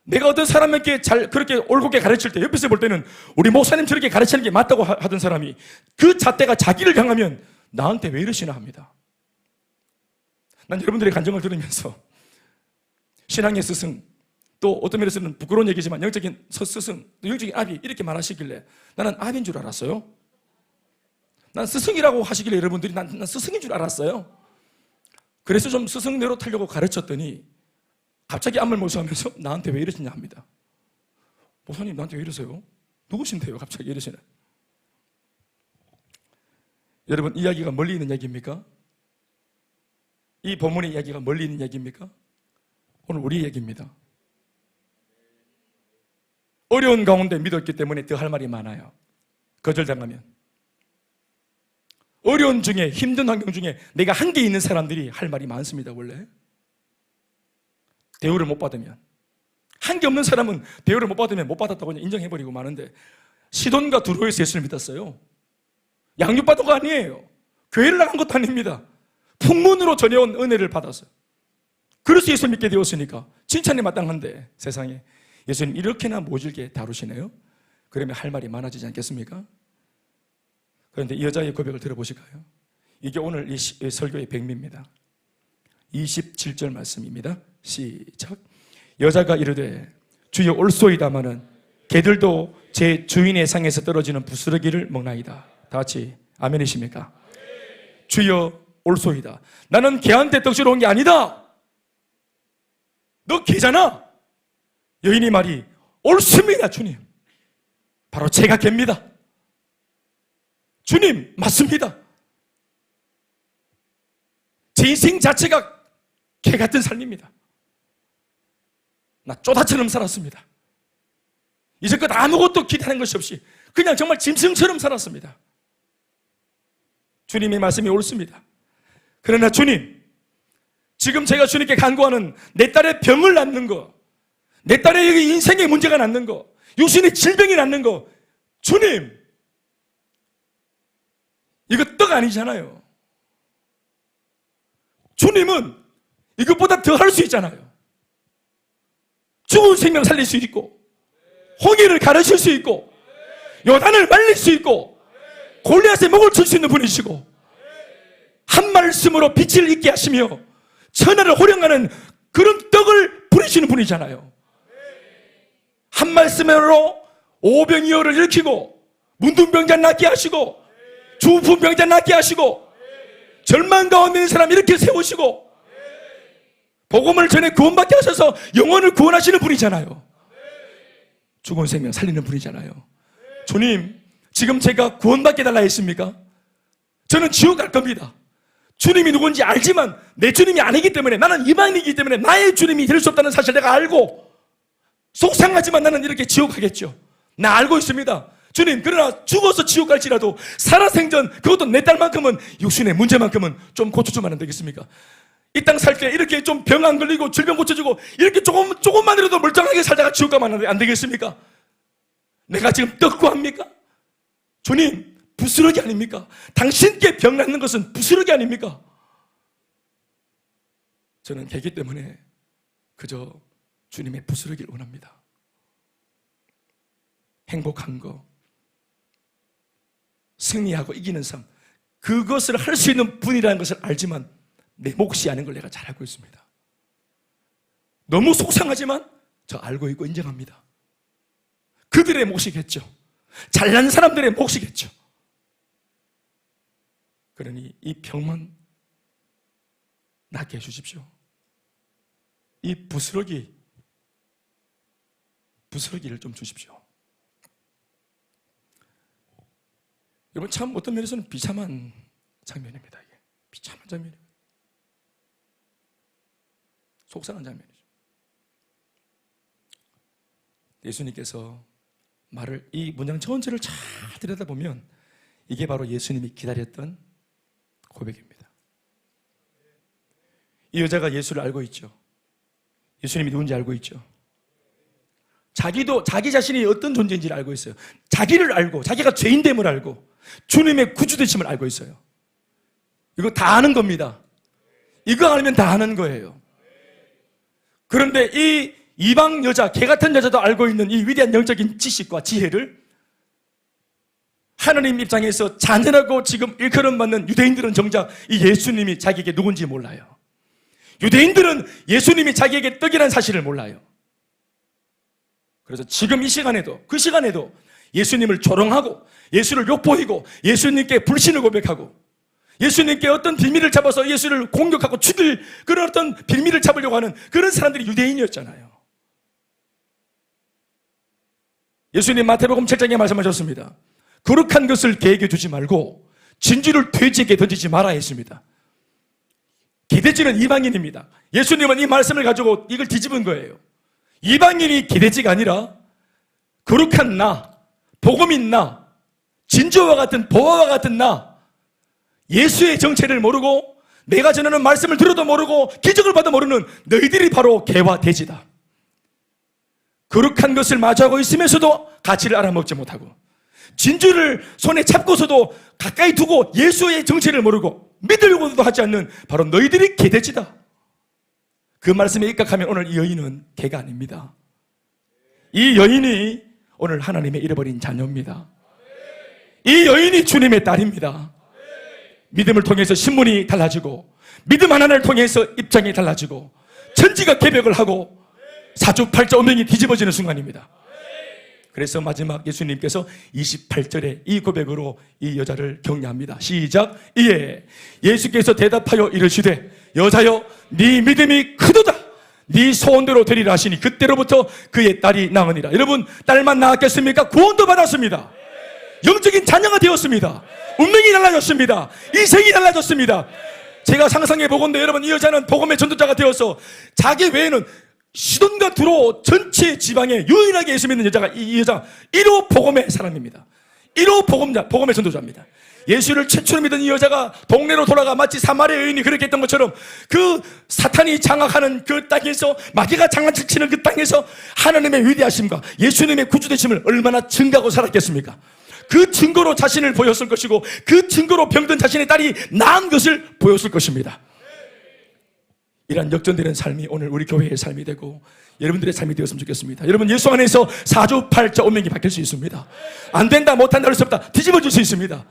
내가 어떤 사람에게 그렇게 올곧게 가르칠 때 옆에서 볼 때는 우리 목사님 저렇게 가르치는 게 맞다고 하던 사람이 그 잣대가 자기를 향하면 나한테 왜 이러시나 합니다. 난 여러분들의 간증을 들으면서 신앙의 스승, 또 어떤 면에서는 부끄러운 얘기지만 영적인 스승, 영적인 아비 이렇게 말하시길래 나는 아비인 줄 알았어요. 난 스승이라고 하시길래 여러분들이 난 스승인 줄 알았어요. 그래서 좀 스승대로 타려고 가르쳤더니 갑자기 암을 모시하면서 나한테 왜 이러시냐 합니다. 목사님 나한테 왜 이러세요? 누구신데요? 갑자기 이러시네. 여러분 이 이야기가 멀리 있는 이야기입니까? 이 본문의 이야기가 멀리 있는 이야기입니까? 오늘 우리 얘기입니다. 어려운 가운데 믿었기 때문에 더 할 말이 많아요. 거절당하면. 어려운 중에 힘든 환경 중에 내가 한계 있는 사람들이 할 말이 많습니다. 원래 대우를 못 받으면, 한계 없는 사람은 대우를 못 받으면 못 받았다고 그냥 인정해버리고 마는데 시돈과 두로에서 예수를 믿었어요. 양육받은 거 아니에요. 교회를 나간 것도 아닙니다. 풍문으로 전해온 은혜를 받았어요. 그래서 예수 믿게 되었으니까 칭찬이 마땅한데 세상에 예수님 이렇게나 모질게 다루시네요. 그러면 할 말이 많아지지 않겠습니까? 그런데 이 여자의 고백을 들어보실까요? 이게 오늘 이 설교의 백미입니다. 27절 말씀입니다. 시작. 여자가 이르되 주여 올소이다마는 개들도 제 주인의 상에서 떨어지는 부스러기를 먹나이다. 다 같이 아멘이십니까? 주여 올소이다. 나는 개한테 떡주러 온 게 아니다. 너 개잖아. 여인이 말이 옳습니다 주님. 바로 제가 개입니다. 주님 맞습니다. 제 인생 자체가 개 같은 삶입니다. 나 쪼다처럼 살았습니다. 이제껏 아무것도 기대하는 것이 없이 그냥 정말 짐승처럼 살았습니다. 주님의 말씀이 옳습니다. 그러나 주님, 지금 제가 주님께 간구하는 내 딸의 병을 낫는 거, 내 딸의 인생의 문제가 낫는 거, 육신의 질병이 낫는 거, 주님, 이거 떡 아니잖아요. 주님은 이것보다 더 할 수 있잖아요. 죽은 생명 살릴 수 있고, 홍해를 가르칠 수 있고, 요단을 말릴 수 있고, 골리앗의 목을 칠 수 있는 분이시고, 한 말씀으로 빛을 있게 하시며 천하를 호령하는 그런 떡을 부리시는 분이잖아요. 한 말씀으로 오병이어를 일으키고 문둥병자 낫게 하시고 주풍병자 낫게 하시고 절망 가운데 있는 사람 이렇게 세우시고 복음을 전해 구원받게 하셔서 영혼을 구원하시는 분이잖아요. 죽은 생명 살리는 분이잖아요. 주님, 지금 제가 구원받게 달라 했습니까? 저는 지옥 갈 겁니다. 주님이 누군지 알지만 내 주님이 아니기 때문에, 나는 이방인이기 때문에 나의 주님이 될 수 없다는 사실 내가 알고 속상하지만 나는 이렇게 지옥 가겠죠. 나 알고 있습니다. 주님, 그러나 죽어서 지옥 갈지라도 살아생전 그것도 내 딸만큼은 육신의 문제만큼은 좀 고쳐주면 안 되겠습니까? 이 땅 살 때 이렇게 좀 병 안 걸리고 질병 고쳐주고 이렇게 조금만이라도 멀쩡하게 살다가 지옥 가면 안 되겠습니까? 내가 지금 떡 구합니까? 주님, 부스러기 아닙니까? 당신께 병 낫는 것은 부스러기 아닙니까? 저는 개기 때문에 그저 주님의 부스러기를 원합니다. 행복한 거, 승리하고 이기는 삶, 그것을 할 수 있는 분이라는 것을 알지만 내 몫이 아닌 걸 내가 잘 알고 있습니다. 너무 속상하지만 저 알고 있고 인정합니다. 그들의 몫이겠죠. 잘난 사람들의 몫이겠죠. 그러니 이 병만 낫게 해주십시오. 이 부스러기를 좀 주십시오. 여러분, 참 어떤 면에서는 비참한 장면입니다. 이게 비참한 장면입니다. 속상한 장면이죠. 예수님께서 말을 이 문장 전체를 잘 들여다보면 이게 바로 예수님이 기다렸던 고백입니다. 이 여자가 예수를 알고 있죠. 예수님이 누군지 알고 있죠. 자기도 자기 자신이 어떤 존재인지를 알고 있어요. 자기를 알고 자기가 죄인됨을 알고 주님의 구주되심을 알고 있어요. 이거 다 아는 겁니다. 이거 알면 다 아는 거예요. 그런데 이 이방 여자, 개 같은 여자도 알고 있는 이 위대한 영적인 지식과 지혜를 하나님 입장에서 잔인하고 지금 일컬음 받는 유대인들은 정작 이 예수님이 자기에게 누군지 몰라요. 유대인들은 예수님이 자기에게 떡이라는 사실을 몰라요. 그래서 지금 이 시간에도 그 시간에도 예수님을 조롱하고 예수를 욕보이고 예수님께 불신을 고백하고 예수님께 어떤 빌미를 잡아서 예수를 공격하고 죽일 그런 어떤 빌미를 잡으려고 하는 그런 사람들이 유대인이었잖아요. 예수님 마태복음 7장에 말씀하셨습니다. 거룩한 것을 개에게 주지 말고 진주를 돼지에게 던지지 마라 했습니다. 기대지는 이방인입니다. 예수님은 이 말씀을 가지고 이걸 뒤집은 거예요. 이방인이 기대지가 아니라 거룩한 나, 복음인 나, 진주와 같은 보화와 같은 나, 예수의 정체를 모르고 내가 전하는 말씀을 들어도 모르고 기적을 봐도 모르는 너희들이 바로 개와 돼지다. 거룩한 것을 마주하고 있으면서도 가치를 알아먹지 못하고 진주를 손에 잡고서도 가까이 두고 예수의 정체를 모르고 믿으려고도 하지 않는 바로 너희들이 개돼지다. 그 말씀에 입각하면 오늘 이 여인은 개가 아닙니다. 이 여인이 오늘 하나님의 잃어버린 자녀입니다. 이 여인이 주님의 딸입니다. 믿음을 통해서 신분이 달라지고 믿음 하나를 통해서 입장이 달라지고 천지가 개벽을 하고 사주팔자 운명이 뒤집어지는 순간입니다. 그래서 마지막 예수님께서 28절에 이 고백으로 이 여자를 격려합니다. 시작. 이에 예수께서 대답하여 이르시되 여자여 네 믿음이 크도다. 네 소원대로 되리라 하시니 그때로부터 그의 딸이 나으니라. 여러분 딸만 낳았겠습니까? 구원도 받았습니다. 영적인 자녀가 되었습니다. 운명이 달라졌습니다. 인생이 달라졌습니다. 제가 상상해 보건대 여러분 이 여자는 복음의 전도자가 되어서 자기 외에는 시돈과 두로 전체 지방에 유일하게 예수 믿는 여자가 이 여자 1호 복음의 사람입니다. 1호 복음자, 복음의 전도자입니다. 예수를 최초로 믿은 이 여자가 동네로 돌아가 마치 사마리아 여인이 그렇게 했던 것처럼 그 사탄이 장악하는 그 땅에서 마귀가 장난치는 그 땅에서 하나님의 위대하심과 예수님의 구주되심을 얼마나 증거하고 살았겠습니까? 그 증거로 자신을 보였을 것이고 그 증거로 병든 자신의 딸이 나은 것을 보였을 것입니다. 이러한 역전되는 삶이 오늘 우리 교회의 삶이 되고 여러분들의 삶이 되었으면 좋겠습니다. 여러분 예수 안에서 사주팔자 운명이 바뀔 수 있습니다. 안 된다 못한다 할 수 없다 뒤집어질 수 있습니다.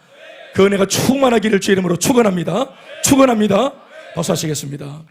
그 은혜가 충만하기를 주의 이름으로 축원합니다. 축원합니다. 박수하시겠습니다.